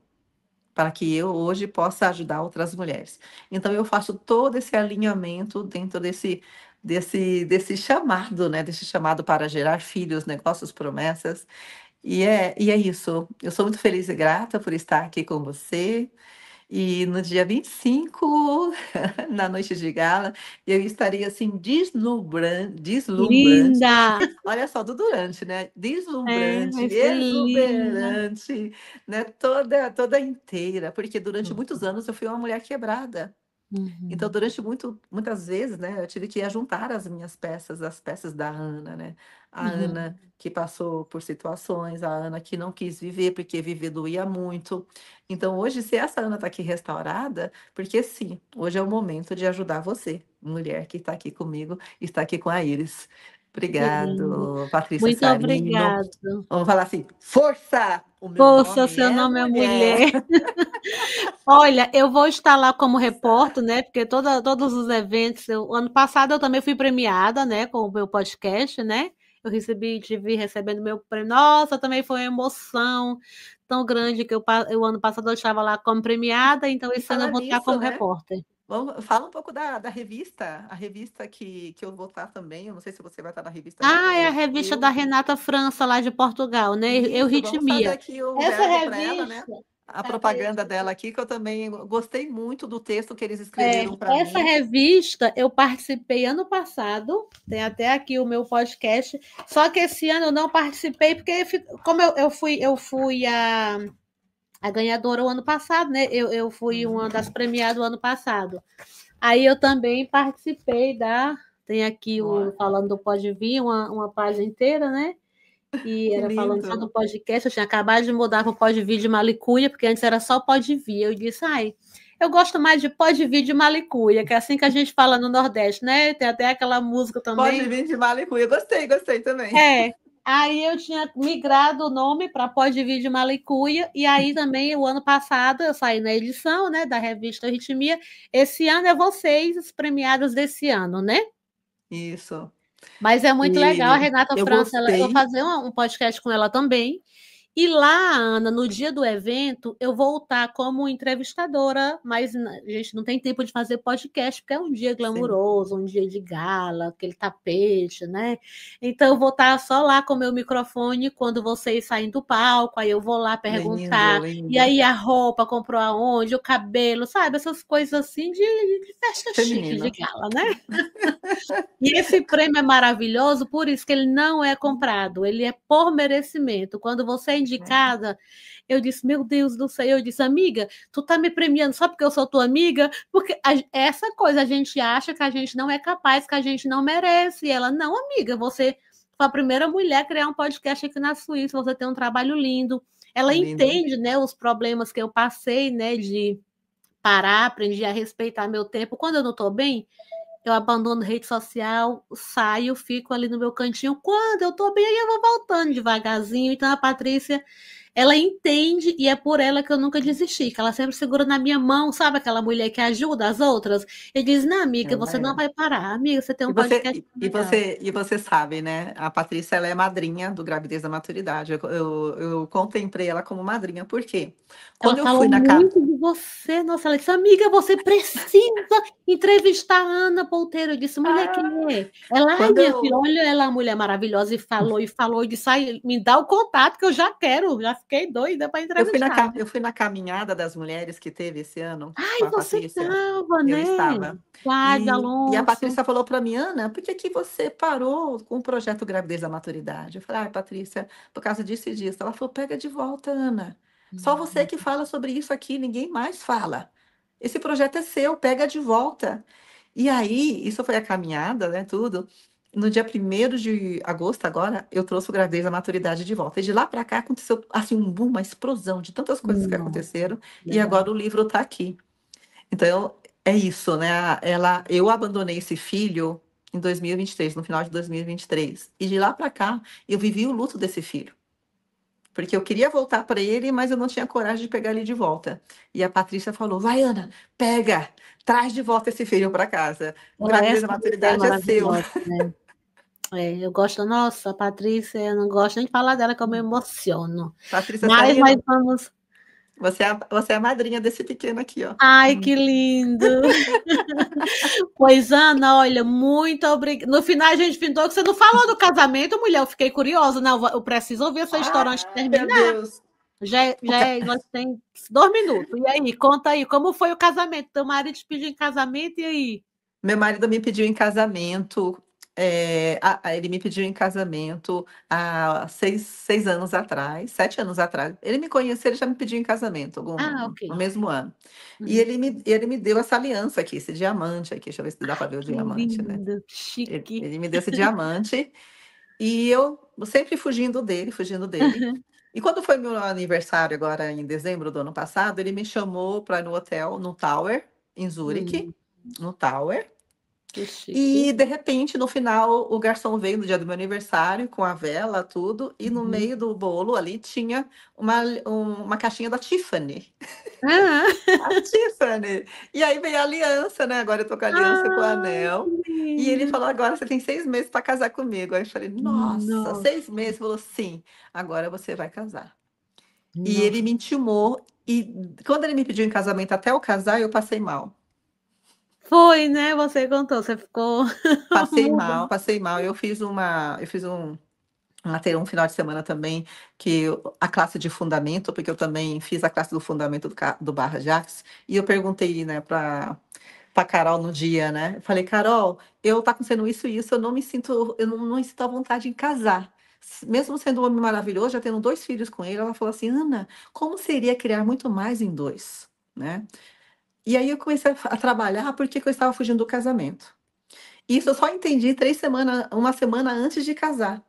[SPEAKER 2] para que eu hoje possa ajudar outras mulheres. Então, eu faço todo esse alinhamento dentro desse chamado, né? Desse chamado para gerar filhos, negócios, promessas. E é isso. Eu sou muito feliz e grata por estar aqui com você. E no dia 25, na noite de gala, eu estaria assim deslumbrante, deslumbrante.
[SPEAKER 1] Linda!
[SPEAKER 2] Olha só, do durante, né?
[SPEAKER 1] É,
[SPEAKER 2] Deslumbrante,
[SPEAKER 1] vai ser linda.
[SPEAKER 2] exuberante, né? Toda inteira, porque durante muitos anos eu fui uma mulher quebrada. Então,
[SPEAKER 1] Uhum,
[SPEAKER 2] durante muitas vezes, né, eu tive que ajuntar as minhas peças, as peças da Ana, né? A
[SPEAKER 1] uhum,
[SPEAKER 2] Ana que passou por situações, a Ana que não quis viver porque viver doía muito. Então, hoje, se essa Ana está aqui restaurada, porque sim, hoje é o momento de ajudar você, mulher que está aqui comigo, está aqui com a Iris.
[SPEAKER 1] que lindo.
[SPEAKER 2] Obrigado, Patrícia
[SPEAKER 1] Muito
[SPEAKER 2] Sarino.
[SPEAKER 1] obrigada.
[SPEAKER 2] Vamos falar assim, força! O meu
[SPEAKER 1] Força,
[SPEAKER 2] nome
[SPEAKER 1] seu
[SPEAKER 2] é
[SPEAKER 1] nome é
[SPEAKER 2] mulher.
[SPEAKER 1] mulher. Olha, eu vou estar lá como repórter, né? Porque todos os eventos, ano passado eu também fui premiada, né? Com o meu podcast, né? Eu tive recebendo meu prêmio. Nossa, também foi uma emoção tão grande que eu ano passado eu estava lá como premiada, então
[SPEAKER 2] E
[SPEAKER 1] esse ano eu
[SPEAKER 2] falar
[SPEAKER 1] vou estar
[SPEAKER 2] nisso,
[SPEAKER 1] como
[SPEAKER 2] né?
[SPEAKER 1] repórter.
[SPEAKER 2] Fala um pouco da revista, a revista que eu vou estar também. Eu não sei se você vai estar na revista
[SPEAKER 1] Ah, é a
[SPEAKER 2] junto.
[SPEAKER 1] revista da
[SPEAKER 2] Eu.
[SPEAKER 1] Renata França, lá de Portugal, né? Eu
[SPEAKER 2] Isso, vamos fazer
[SPEAKER 1] ritmia.
[SPEAKER 2] aqui o
[SPEAKER 1] Essa
[SPEAKER 2] verbo para ela, né?
[SPEAKER 1] revista.
[SPEAKER 2] A propaganda dela aqui, que eu também gostei muito do texto que eles escreveram para
[SPEAKER 1] Essa
[SPEAKER 2] mim.
[SPEAKER 1] revista eu participei ano passado, tem até aqui o meu podcast, só que esse ano eu não participei, porque como eu fui a ganhadora o ano passado, né? Eu fui uma das premiadas o ano passado. Aí eu também participei tem aqui
[SPEAKER 2] Ó,
[SPEAKER 1] falando do Pode Vir, uma página inteira, né? E
[SPEAKER 2] que
[SPEAKER 1] era falando só do
[SPEAKER 2] lindo.
[SPEAKER 1] podcast. Eu tinha acabado de mudar para o Pode Vir de Malicuia, porque antes era só Pode Vir. Eu disse, ai, eu gosto mais de Pode Vir de Malicuia, que é assim que a gente fala no Nordeste, né? Tem até aquela música
[SPEAKER 2] Pode
[SPEAKER 1] também.
[SPEAKER 2] vir de Malicuia. Gostei também.
[SPEAKER 1] É. Aí eu tinha migrado o nome para Pode Vir de Malicuia, e aí também, o ano passado, eu saí na edição, né, da revista Ritmia. Esse ano é vocês, os premiados desse ano, né?
[SPEAKER 2] Isso.
[SPEAKER 1] Mas é muito legal. A
[SPEAKER 2] E
[SPEAKER 1] Renata
[SPEAKER 2] eu
[SPEAKER 1] França, eu vou
[SPEAKER 2] gostei.
[SPEAKER 1] fazer um podcast com ela também. E lá, Ana, no dia do evento, eu vou estar como entrevistadora, mas a gente não tem tempo de fazer podcast, porque é um dia
[SPEAKER 2] Sim,
[SPEAKER 1] glamuroso, um dia de gala, aquele tapete, né? Então, eu vou estar só lá com o meu microfone quando vocês saem do palco, aí eu vou lá
[SPEAKER 2] lindo,
[SPEAKER 1] perguntar, e
[SPEAKER 2] lindo.
[SPEAKER 1] aí a roupa comprou aonde, o cabelo, sabe? Essas coisas assim de festa chique, de
[SPEAKER 2] Feminino.
[SPEAKER 1] gala, né? E esse prêmio é maravilhoso, por isso que ele não é comprado, ele é por merecimento. Quando você é indicada, eu disse, meu Deus do céu, eu disse, amiga, tu tá me premiando só porque eu sou tua amiga? Porque essa coisa, a gente acha que a gente não é capaz, que a gente não merece. E ela, não, amiga, você foi a primeira mulher a criar um podcast aqui na Suíça, você tem um trabalho lindo. Ela
[SPEAKER 2] Lindo.
[SPEAKER 1] entende, né, os problemas que eu passei, né, de parar, aprendi a respeitar meu tempo. Quando eu não estou bem, eu abandono rede social, saio, fico ali no meu cantinho. Quando eu tô bem, aí eu vou voltando devagarzinho. Então a Patrícia, ela entende e é por ela que eu nunca desisti, que ela sempre segura na minha mão, sabe aquela mulher que ajuda as outras? E diz, não, amiga,
[SPEAKER 2] Ela
[SPEAKER 1] você não
[SPEAKER 2] é.
[SPEAKER 1] vai parar. Amiga, você tem
[SPEAKER 2] E
[SPEAKER 1] um
[SPEAKER 2] você,
[SPEAKER 1] podcast legal.
[SPEAKER 2] e você sabe, né? A Patrícia, ela é madrinha do Gravidez da Maturidade. Eu contemplei ela como madrinha, por quê?
[SPEAKER 1] Ela
[SPEAKER 2] Quando eu
[SPEAKER 1] falou
[SPEAKER 2] fui na casa.
[SPEAKER 1] muito de você. Nossa, ela disse, amiga, você precisa entrevistar a Ana Polteiro. Eu disse, mulher, quem é? Ela, ai,
[SPEAKER 2] Quando
[SPEAKER 1] minha filha,
[SPEAKER 2] eu,
[SPEAKER 1] olha ela, a mulher maravilhosa, e falou, e disse, ai, me dá o contato que eu já quero. Já fiquei doida para entrevistar.
[SPEAKER 2] eu fui na caminhada das mulheres que teve esse ano com
[SPEAKER 1] Ai,
[SPEAKER 2] a
[SPEAKER 1] você
[SPEAKER 2] Patrícia,
[SPEAKER 1] estava,
[SPEAKER 2] eu
[SPEAKER 1] né?
[SPEAKER 2] estava.
[SPEAKER 1] Quase,
[SPEAKER 2] E a
[SPEAKER 1] Alonso.
[SPEAKER 2] Patrícia falou para mim, Ana, por que que você parou com o projeto Gravidez da Maturidade? Eu falei, ai, Patrícia, por causa disso e disso. Ela falou, pega de volta, Ana. Só você que fala sobre isso aqui, ninguém mais fala. Esse projeto é seu, pega de volta. E aí, isso foi a caminhada, né, tudo. No dia 1º de agosto, agora, eu trouxe o Gravidez da Maturidade de volta. E de lá para cá aconteceu assim um boom, uma explosão de tantas coisas que
[SPEAKER 1] Nossa,
[SPEAKER 2] aconteceram. E agora
[SPEAKER 1] legal.
[SPEAKER 2] o livro está aqui. Então, é isso, né? Eu abandonei esse filho em 2023, no final de 2023. E de lá para cá, eu vivi o luto desse filho. Porque eu queria voltar para ele, mas eu não tinha coragem de pegar ele de volta. E a Patrícia falou: vai, Ana, pega, traz de volta esse filho para casa. O Gravidez
[SPEAKER 1] Essa
[SPEAKER 2] da
[SPEAKER 1] mulher é
[SPEAKER 2] Maturidade é seu.
[SPEAKER 1] maravilhosa, né? É, eu gosto, nossa, a Patrícia, eu não gosto nem de falar dela, que eu me emociono.
[SPEAKER 2] Patrícia
[SPEAKER 1] Mas nós
[SPEAKER 2] Sarino,
[SPEAKER 1] vamos.
[SPEAKER 2] você é a madrinha desse pequeno aqui, ó.
[SPEAKER 1] Ai, que lindo! Pois, Ana, olha, muito obrigada. No final, a gente pintou que você não falou do casamento, mulher. Eu fiquei curiosa. Não, eu preciso ouvir essa história antes de
[SPEAKER 2] Ai, meu
[SPEAKER 1] terminar.
[SPEAKER 2] Deus.
[SPEAKER 1] Nós temos 2 minutos. E aí, conta aí, como foi o casamento? Teu marido te pediu em casamento, e aí?
[SPEAKER 2] Meu marido me pediu em casamento, ele me pediu em casamento há 6 anos atrás, 7 anos atrás. Ele me conheceu, ele já me pediu em casamento
[SPEAKER 1] Ah,
[SPEAKER 2] no
[SPEAKER 1] ok.
[SPEAKER 2] mesmo ano. E
[SPEAKER 1] Uhum.
[SPEAKER 2] ele me deu essa aliança aqui, esse diamante aqui. Deixa eu ver se dá para ver o
[SPEAKER 1] Que
[SPEAKER 2] diamante, né?
[SPEAKER 1] lindo,
[SPEAKER 2] Ele,
[SPEAKER 1] chique.
[SPEAKER 2] ele me deu esse diamante e eu sempre fugindo dele, fugindo dele. E quando foi meu aniversário, agora em dezembro do ano passado, ele me chamou para ir no hotel, no Tower, em Zurique,
[SPEAKER 1] Hum,
[SPEAKER 2] no Tower.
[SPEAKER 1] que chique.
[SPEAKER 2] E de repente, no final, o garçom veio no dia do meu aniversário com a vela, tudo, e no
[SPEAKER 1] Uhum.
[SPEAKER 2] meio do bolo ali tinha uma caixinha da Tiffany.
[SPEAKER 1] Ah,
[SPEAKER 2] A Tiffany! E aí veio a aliança, né? Agora eu tô com a aliança com o
[SPEAKER 1] ai, que
[SPEAKER 2] anel. E ele
[SPEAKER 1] lindo.
[SPEAKER 2] falou: agora você tem 6 meses para casar comigo. Aí eu falei: nossa,
[SPEAKER 1] Nossa,
[SPEAKER 2] 6 meses? Ele falou: sim, agora você vai casar. E ele
[SPEAKER 1] nossa.
[SPEAKER 2] me intimou. E quando ele me pediu em casamento até eu casar, eu passei mal.
[SPEAKER 1] Foi, né? Você contou, você ficou
[SPEAKER 2] Passei
[SPEAKER 1] muda.
[SPEAKER 2] mal, passei mal. Eu fiz um final de semana também a classe de fundamento, porque eu também fiz a classe do fundamento do Barra Jax, e eu perguntei, né, para Carol no dia, né? Eu falei, Carol, eu tá acontecendo isso e isso, eu não me sinto à vontade em casar. Mesmo sendo um homem maravilhoso, já tendo 2 filhos com ele, ela falou assim, Ana, como seria criar muito mais em dois, né? E aí eu comecei a trabalhar porque eu estava fugindo do casamento. Isso eu só entendi 3 semanas, uma semana antes de casar.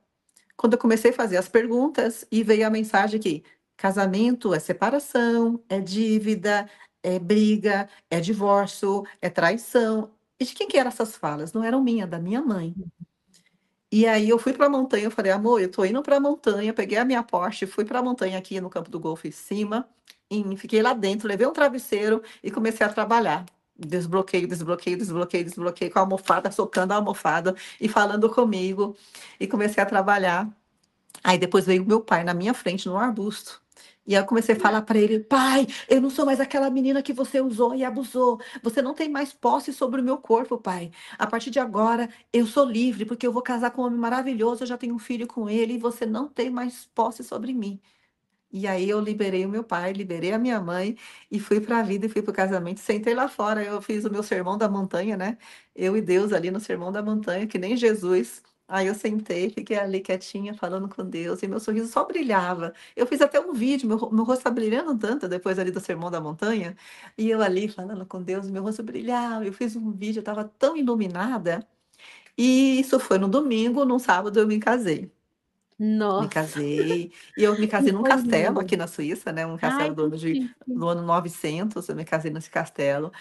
[SPEAKER 2] Quando eu comecei a fazer as perguntas e veio a mensagem que casamento é separação, é dívida, é briga, é divórcio, é traição. E de quem que eram essas falas? Não eram minhas, da minha mãe. E aí eu fui para a montanha, eu falei, amor, eu tô indo para a montanha, peguei a minha Porsche, fui para a montanha aqui no Campo do Golfo em cima, e fiquei lá dentro, levei um travesseiro e comecei a trabalhar. Desbloqueio, desbloqueio, desbloqueio, desbloqueio, com a almofada, socando a almofada e falando comigo. E comecei a trabalhar. Aí depois veio o meu pai na minha frente, no arbusto. E aí eu comecei a falar para ele: pai, eu não sou mais aquela menina que você usou e abusou. Você não tem mais posse sobre o meu corpo, pai. A partir de agora, eu sou livre, porque eu vou casar com um homem maravilhoso, eu já tenho um filho com ele, e você não tem mais posse sobre mim. E aí eu liberei o meu pai, liberei a minha mãe e fui para a vida e fui para o casamento. Sentei lá fora, eu fiz o meu sermão da montanha, né? Eu e Deus ali no sermão da montanha, que nem Jesus. Aí eu sentei, fiquei ali quietinha, falando com Deus, e meu sorriso só brilhava. Eu fiz até um vídeo, meu rosto tá brilhando tanto depois ali do sermão da montanha, e eu ali falando com Deus, meu rosto brilhava. Eu fiz um vídeo, eu estava tão iluminada. E isso foi no domingo, no sábado eu me casei. Me
[SPEAKER 1] Nossa,
[SPEAKER 2] casei, e eu me
[SPEAKER 1] que
[SPEAKER 2] casei num
[SPEAKER 1] coisa
[SPEAKER 2] castelo
[SPEAKER 1] linda.
[SPEAKER 2] aqui na Suíça, né, um
[SPEAKER 1] Ai,
[SPEAKER 2] castelo
[SPEAKER 1] que chique.
[SPEAKER 2] do ano 900, eu me casei nesse castelo.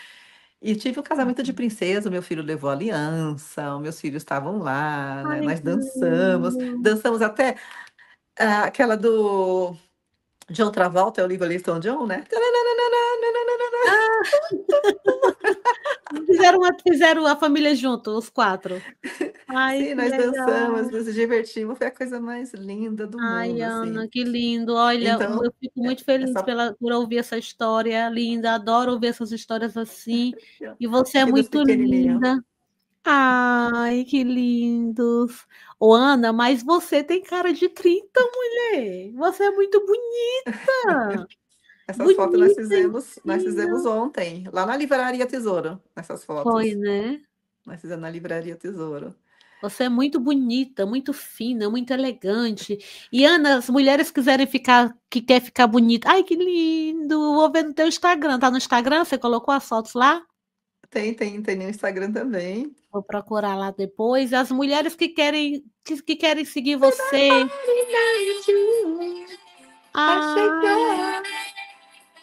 [SPEAKER 2] E tive um casamento de princesa, o meu filho levou aliança, os meus filhos estavam lá, né,
[SPEAKER 1] Ai,
[SPEAKER 2] nós
[SPEAKER 1] que
[SPEAKER 2] dançamos,
[SPEAKER 1] lindo.
[SPEAKER 2] dançamos até, aquela do John Travolta, é o Olivia Newton-John, né.
[SPEAKER 1] Ah, fizeram a família junto, os 4. Ai,
[SPEAKER 2] Sim,
[SPEAKER 1] que
[SPEAKER 2] nós dançamos,
[SPEAKER 1] legal.
[SPEAKER 2] nos divertimos, foi a coisa mais linda do
[SPEAKER 1] Ai,
[SPEAKER 2] mundo, assim.
[SPEAKER 1] Ana, que lindo. Olha,
[SPEAKER 2] Então,
[SPEAKER 1] eu fico muito feliz
[SPEAKER 2] essa
[SPEAKER 1] por ouvir essa história linda, adoro ouvir essas histórias assim, e você é
[SPEAKER 2] filhos
[SPEAKER 1] muito
[SPEAKER 2] pequenininhos.
[SPEAKER 1] linda. Ai, que lindos. Ô, Ana, mas você tem cara de 30, mulher. Você é muito bonita.
[SPEAKER 2] Essas fotos
[SPEAKER 1] Bonita e
[SPEAKER 2] nós fizemos
[SPEAKER 1] fina.
[SPEAKER 2] ontem, lá na Livraria Tesouro, essas
[SPEAKER 1] Foi,
[SPEAKER 2] fotos.
[SPEAKER 1] né?
[SPEAKER 2] Nós fizemos na Livraria Tesouro.
[SPEAKER 1] Você é muito bonita, muito fina, muito elegante. E Ana, as mulheres que quer ficar bonita. Ai, que lindo! Vou ver no teu Instagram. Tá no Instagram? Você colocou as fotos lá?
[SPEAKER 2] Tem no Instagram também.
[SPEAKER 1] Vou procurar lá depois. As mulheres que querem seguir você.
[SPEAKER 2] Vai
[SPEAKER 1] Ai,
[SPEAKER 2] chegar.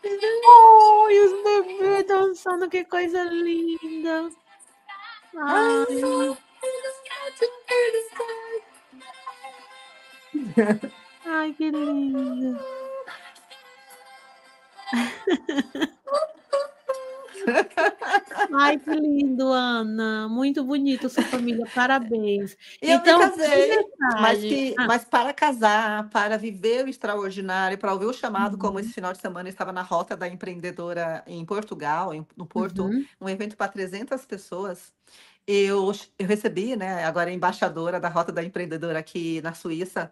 [SPEAKER 1] oi, os bebês dançando, que coisa linda. Ai, ai, que lindo. Ai, que lindo, Ana. Muito bonito sua família, parabéns.
[SPEAKER 2] E eu me
[SPEAKER 1] Então, de
[SPEAKER 2] casei,
[SPEAKER 1] verdade.
[SPEAKER 2] mas para casar, para viver o extraordinário, para ouvir o chamado, como esse
[SPEAKER 1] Uhum,
[SPEAKER 2] final de semana eu estava na Rota da Empreendedora em Portugal, no Porto,
[SPEAKER 1] uhum.
[SPEAKER 2] um evento para 300 pessoas. Eu recebi, né, agora embaixadora da Rota da Empreendedora aqui na Suíça.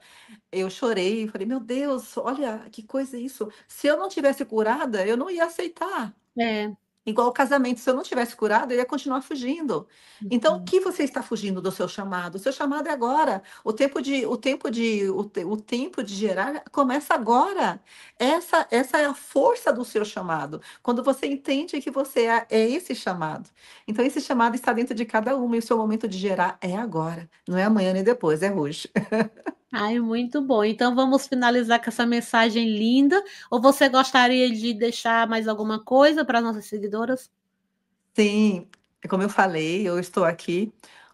[SPEAKER 2] Eu chorei, falei: "Meu Deus, olha que coisa isso. Se eu não tivesse curada, eu não ia aceitar".
[SPEAKER 1] É.
[SPEAKER 2] Igual o casamento, se eu não tivesse curado, eu ia continuar fugindo. Então, o
[SPEAKER 1] Uhum.
[SPEAKER 2] que você está fugindo do seu chamado? O seu chamado é agora. O tempo de gerar começa agora. Essa é a força do seu chamado. Quando você entende que você é esse chamado. Então, esse chamado está dentro de cada uma e o seu momento de gerar é agora. Não é amanhã nem depois, é hoje.
[SPEAKER 1] Ai, muito bom. Então vamos finalizar com essa mensagem linda. Ou você gostaria de deixar mais alguma coisa para nossas seguidoras?
[SPEAKER 2] Sim, como eu falei, eu estou aqui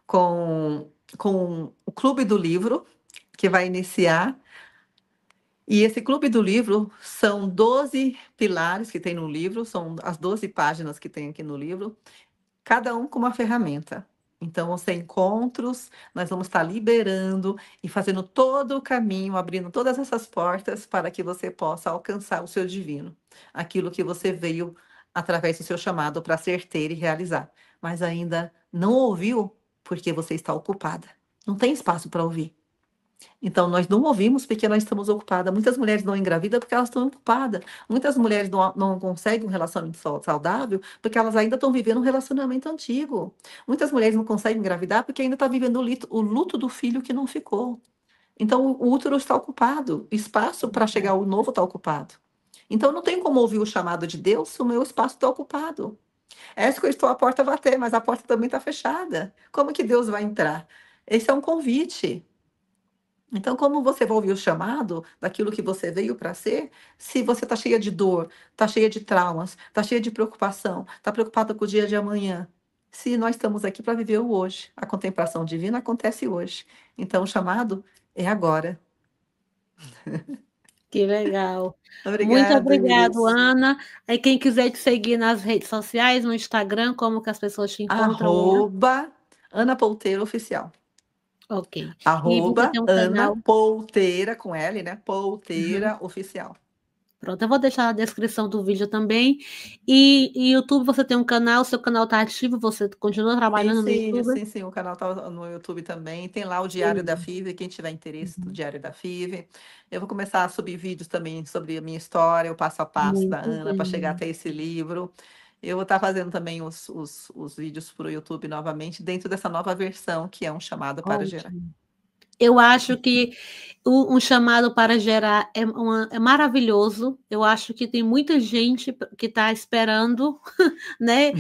[SPEAKER 2] com o Clube do Livro, que vai iniciar. E esse Clube do Livro são 12 pilares que tem no livro, são as 12 páginas que tem aqui no livro, cada um com uma ferramenta. Então, vão ser encontros, nós vamos estar liberando e fazendo todo o caminho, abrindo todas essas portas para que você possa alcançar o seu divino, aquilo que você veio através do seu chamado para ser, ter e realizar. Mas ainda não ouviu porque você está ocupada. Não tem espaço para ouvir. Então, nós não ouvimos porque nós estamos ocupadas. Muitas mulheres não engravidam porque elas estão ocupadas. Muitas mulheres não conseguem um relacionamento saudável porque elas ainda estão vivendo um relacionamento antigo. Muitas mulheres não conseguem engravidar porque ainda estão vivendo o luto do filho que não ficou. Então, o útero está ocupado, o espaço para chegar o novo está ocupado. Então, não tem como ouvir o chamado de Deus se o meu espaço está ocupado. É isso que eu estou à porta a bater, mas a porta também está fechada. Como que Deus vai entrar? Esse é um convite. Então, como você vai ouvir o chamado daquilo que você veio para ser, se você está cheia de dor, está cheia de traumas, está cheia de preocupação, está preocupada com o dia de amanhã? Se nós estamos aqui para viver o hoje, a contemplação divina acontece hoje. Então, o chamado é agora.
[SPEAKER 1] Que legal. Muito
[SPEAKER 2] Obrigada,
[SPEAKER 1] obrigado,
[SPEAKER 2] Inês.
[SPEAKER 1] Ana. E quem quiser te seguir nas redes sociais, no Instagram, como que as pessoas te encontram lá?
[SPEAKER 2] Arroba Ana Polteira Oficial.
[SPEAKER 1] Ok. E você
[SPEAKER 2] Arroba
[SPEAKER 1] tem um
[SPEAKER 2] Ana
[SPEAKER 1] canal.
[SPEAKER 2] Polteira, com L, né?
[SPEAKER 1] Uhum.
[SPEAKER 2] Polteira Oficial.
[SPEAKER 1] Pronto, eu vou deixar na descrição do vídeo também. E YouTube, você tem um canal, seu canal está ativo, você continua trabalhando no YouTube?
[SPEAKER 2] Sim, o canal tá no YouTube também. Tem lá o Diário da
[SPEAKER 1] Sim.
[SPEAKER 2] FIV, quem tiver interesse do
[SPEAKER 1] Uhum.
[SPEAKER 2] Diário da FIV. Eu vou começar a subir vídeos também sobre a minha história, o passo a passo da
[SPEAKER 1] Muito
[SPEAKER 2] Ana para chegar
[SPEAKER 1] bem.
[SPEAKER 2] até esse livro. Eu vou estar fazendo também os vídeos para o YouTube novamente, dentro dessa nova versão, que é um chamado para gerar.
[SPEAKER 1] Ótimo. Eu acho que um chamado para gerar é maravilhoso. Eu acho que tem muita gente que está esperando, né?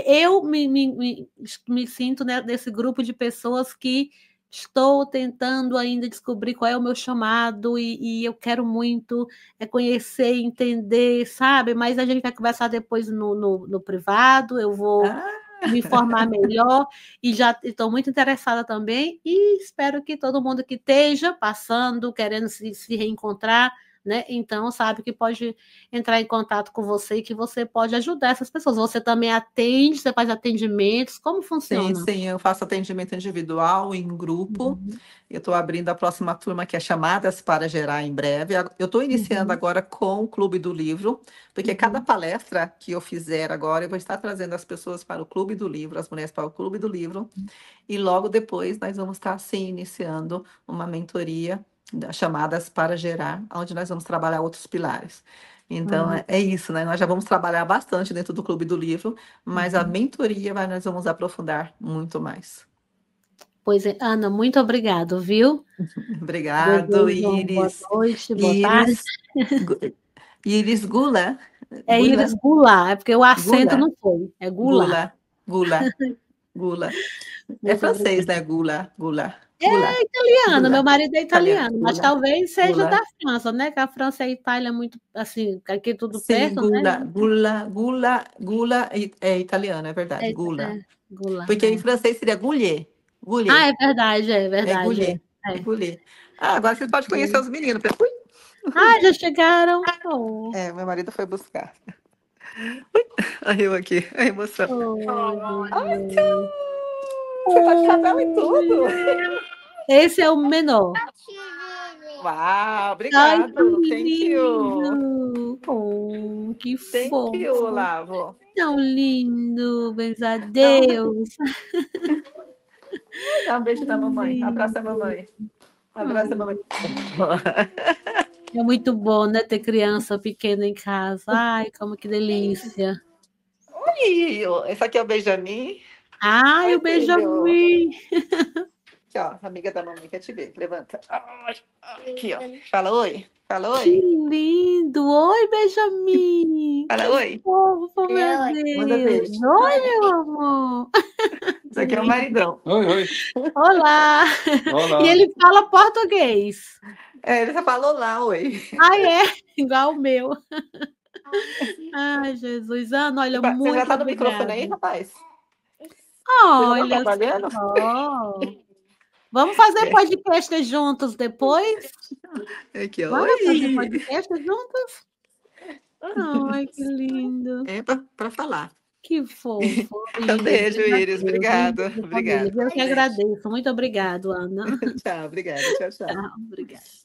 [SPEAKER 1] Eu me sinto, né, nesse grupo de pessoas que estou tentando ainda descobrir qual é o meu chamado e eu quero muito conhecer, entender, sabe? Mas a gente vai conversar depois no privado, eu vou
[SPEAKER 2] Ah,
[SPEAKER 1] me informar melhor e já estou muito interessada também e espero que todo mundo que esteja passando, querendo se reencontrar, né? Então, sabe que pode entrar em contato com você e que você pode ajudar essas pessoas. Você também atende, você faz atendimentos, como
[SPEAKER 2] sim,
[SPEAKER 1] funciona?
[SPEAKER 2] sim, eu faço atendimento individual, em grupo.
[SPEAKER 1] Uhum,
[SPEAKER 2] Eu estou abrindo a próxima turma, que é Chamadas para Gerar, em breve. Eu estou iniciando
[SPEAKER 1] uhum,
[SPEAKER 2] agora com o Clube do Livro, porque cada
[SPEAKER 1] uhum.
[SPEAKER 2] palestra que eu fizer agora, eu vou estar trazendo as pessoas para o Clube do Livro, as mulheres para o Clube do Livro, e logo depois nós vamos estar, sim, iniciando uma mentoria Chamadas para Gerar, onde nós vamos trabalhar outros pilares. Então,
[SPEAKER 1] Ah,
[SPEAKER 2] é isso, né? Nós já vamos trabalhar bastante dentro do Clube do Livro, mas a
[SPEAKER 1] uhum.
[SPEAKER 2] mentoria nós vamos aprofundar muito mais.
[SPEAKER 1] Pois é, Ana, muito obrigado, viu?
[SPEAKER 2] Obrigado,
[SPEAKER 1] Desejo uma boa
[SPEAKER 2] Iris.
[SPEAKER 1] noite, boa tarde.
[SPEAKER 2] Iris, Gu- Iris Gula,
[SPEAKER 1] É Iris
[SPEAKER 2] Gula,
[SPEAKER 1] Goulart, é porque o acento
[SPEAKER 2] Gula,
[SPEAKER 1] não foi, é Goulart.
[SPEAKER 2] Gula, Gula, Gula. É
[SPEAKER 1] Muito
[SPEAKER 2] francês,
[SPEAKER 1] obrigada.
[SPEAKER 2] né? Gula, Gula,
[SPEAKER 1] É
[SPEAKER 2] Gula,
[SPEAKER 1] italiano, meu
[SPEAKER 2] Gula.
[SPEAKER 1] marido é
[SPEAKER 2] Italiano,
[SPEAKER 1] italiano, mas
[SPEAKER 2] Gula,
[SPEAKER 1] talvez seja da
[SPEAKER 2] Gula.
[SPEAKER 1] França, né? Que a França e a Itália é muito assim, aqui tudo
[SPEAKER 2] Sim,
[SPEAKER 1] perto, né?
[SPEAKER 2] Gula, Gula, Gula, Gula é italiano, é
[SPEAKER 1] É,
[SPEAKER 2] verdade, Gula.
[SPEAKER 1] é, Goulart,
[SPEAKER 2] Porque em
[SPEAKER 1] é.
[SPEAKER 2] francês seria Goulet,
[SPEAKER 1] Ah,
[SPEAKER 2] Goulet,
[SPEAKER 1] é verdade, é
[SPEAKER 2] é
[SPEAKER 1] verdade,
[SPEAKER 2] Goulet,
[SPEAKER 1] é.
[SPEAKER 2] é
[SPEAKER 1] É.
[SPEAKER 2] Goulet. Ah, agora vocês podem conhecer os meninos. Ui.
[SPEAKER 1] Ah, já chegaram? Oh,
[SPEAKER 2] É, meu marido foi buscar. Aí eu aqui, a emoção.
[SPEAKER 1] oh,
[SPEAKER 2] Ai,
[SPEAKER 1] Jesus.
[SPEAKER 2] tchau! Você tá de chapéu e tudo.
[SPEAKER 1] Oi. Esse é o menor.
[SPEAKER 2] Uau,
[SPEAKER 1] Ai, que
[SPEAKER 2] obrigado. Thank you.
[SPEAKER 1] lindo! Oh, que
[SPEAKER 2] Thank you,
[SPEAKER 1] fofo!
[SPEAKER 2] Lavo.
[SPEAKER 1] Tão lindo, bens a
[SPEAKER 2] Dá
[SPEAKER 1] Deus!
[SPEAKER 2] dá um beijo da mamãe. Abraça a
[SPEAKER 1] Lindo!
[SPEAKER 2] mamãe. Abraça a mamãe.
[SPEAKER 1] Oh, é muito bom, né, ter criança pequena em casa. Ai, como que delícia!
[SPEAKER 2] Oi, esse aqui é o Benjamin.
[SPEAKER 1] Ai,
[SPEAKER 2] Oi,
[SPEAKER 1] o
[SPEAKER 2] filho.
[SPEAKER 1] Benjamin!
[SPEAKER 2] Aqui, ó, a amiga da mamãe quer te ver. Levanta. Ai, aqui, ó. Fala oi. Fala
[SPEAKER 1] Que
[SPEAKER 2] oi.
[SPEAKER 1] lindo! Oi, Benjamin!
[SPEAKER 2] Fala
[SPEAKER 1] Que
[SPEAKER 2] oi.
[SPEAKER 1] fofo, meu
[SPEAKER 2] Manda
[SPEAKER 1] Deus!
[SPEAKER 2] beijo.
[SPEAKER 1] Oi, meu amor!
[SPEAKER 2] Esse aqui é o maridão.
[SPEAKER 3] Oi, oi.
[SPEAKER 1] Olá! E
[SPEAKER 3] Olá.
[SPEAKER 1] ele fala português.
[SPEAKER 2] É, ele só falou lá, oi.
[SPEAKER 1] Ah, é? Igual o meu. Ai, Jesus. Ana, olha,
[SPEAKER 2] Você já
[SPEAKER 1] muito
[SPEAKER 2] tá no microfone
[SPEAKER 1] obrigada.
[SPEAKER 2] aí, rapaz? Você já tá
[SPEAKER 1] Olha
[SPEAKER 2] trabalhando?
[SPEAKER 1] só. Vamos fazer
[SPEAKER 2] É.
[SPEAKER 1] podcast juntos depois?
[SPEAKER 2] Aqui, ó.
[SPEAKER 1] Vamos fazer
[SPEAKER 2] Oi.
[SPEAKER 1] podcast juntos? Ai, que lindo.
[SPEAKER 2] É para falar.
[SPEAKER 1] Que fofo.
[SPEAKER 2] Um
[SPEAKER 1] Iris,
[SPEAKER 2] beijo,
[SPEAKER 1] beijo a
[SPEAKER 2] Iris.
[SPEAKER 1] Deus. Um
[SPEAKER 2] Obrigado.
[SPEAKER 1] beijo, família.
[SPEAKER 2] Obrigado.
[SPEAKER 1] Eu que
[SPEAKER 2] Beijo.
[SPEAKER 1] agradeço. Muito obrigado, Ana.
[SPEAKER 2] Tchau, obrigada. Tchau, tchau.
[SPEAKER 1] Tchau, obrigada.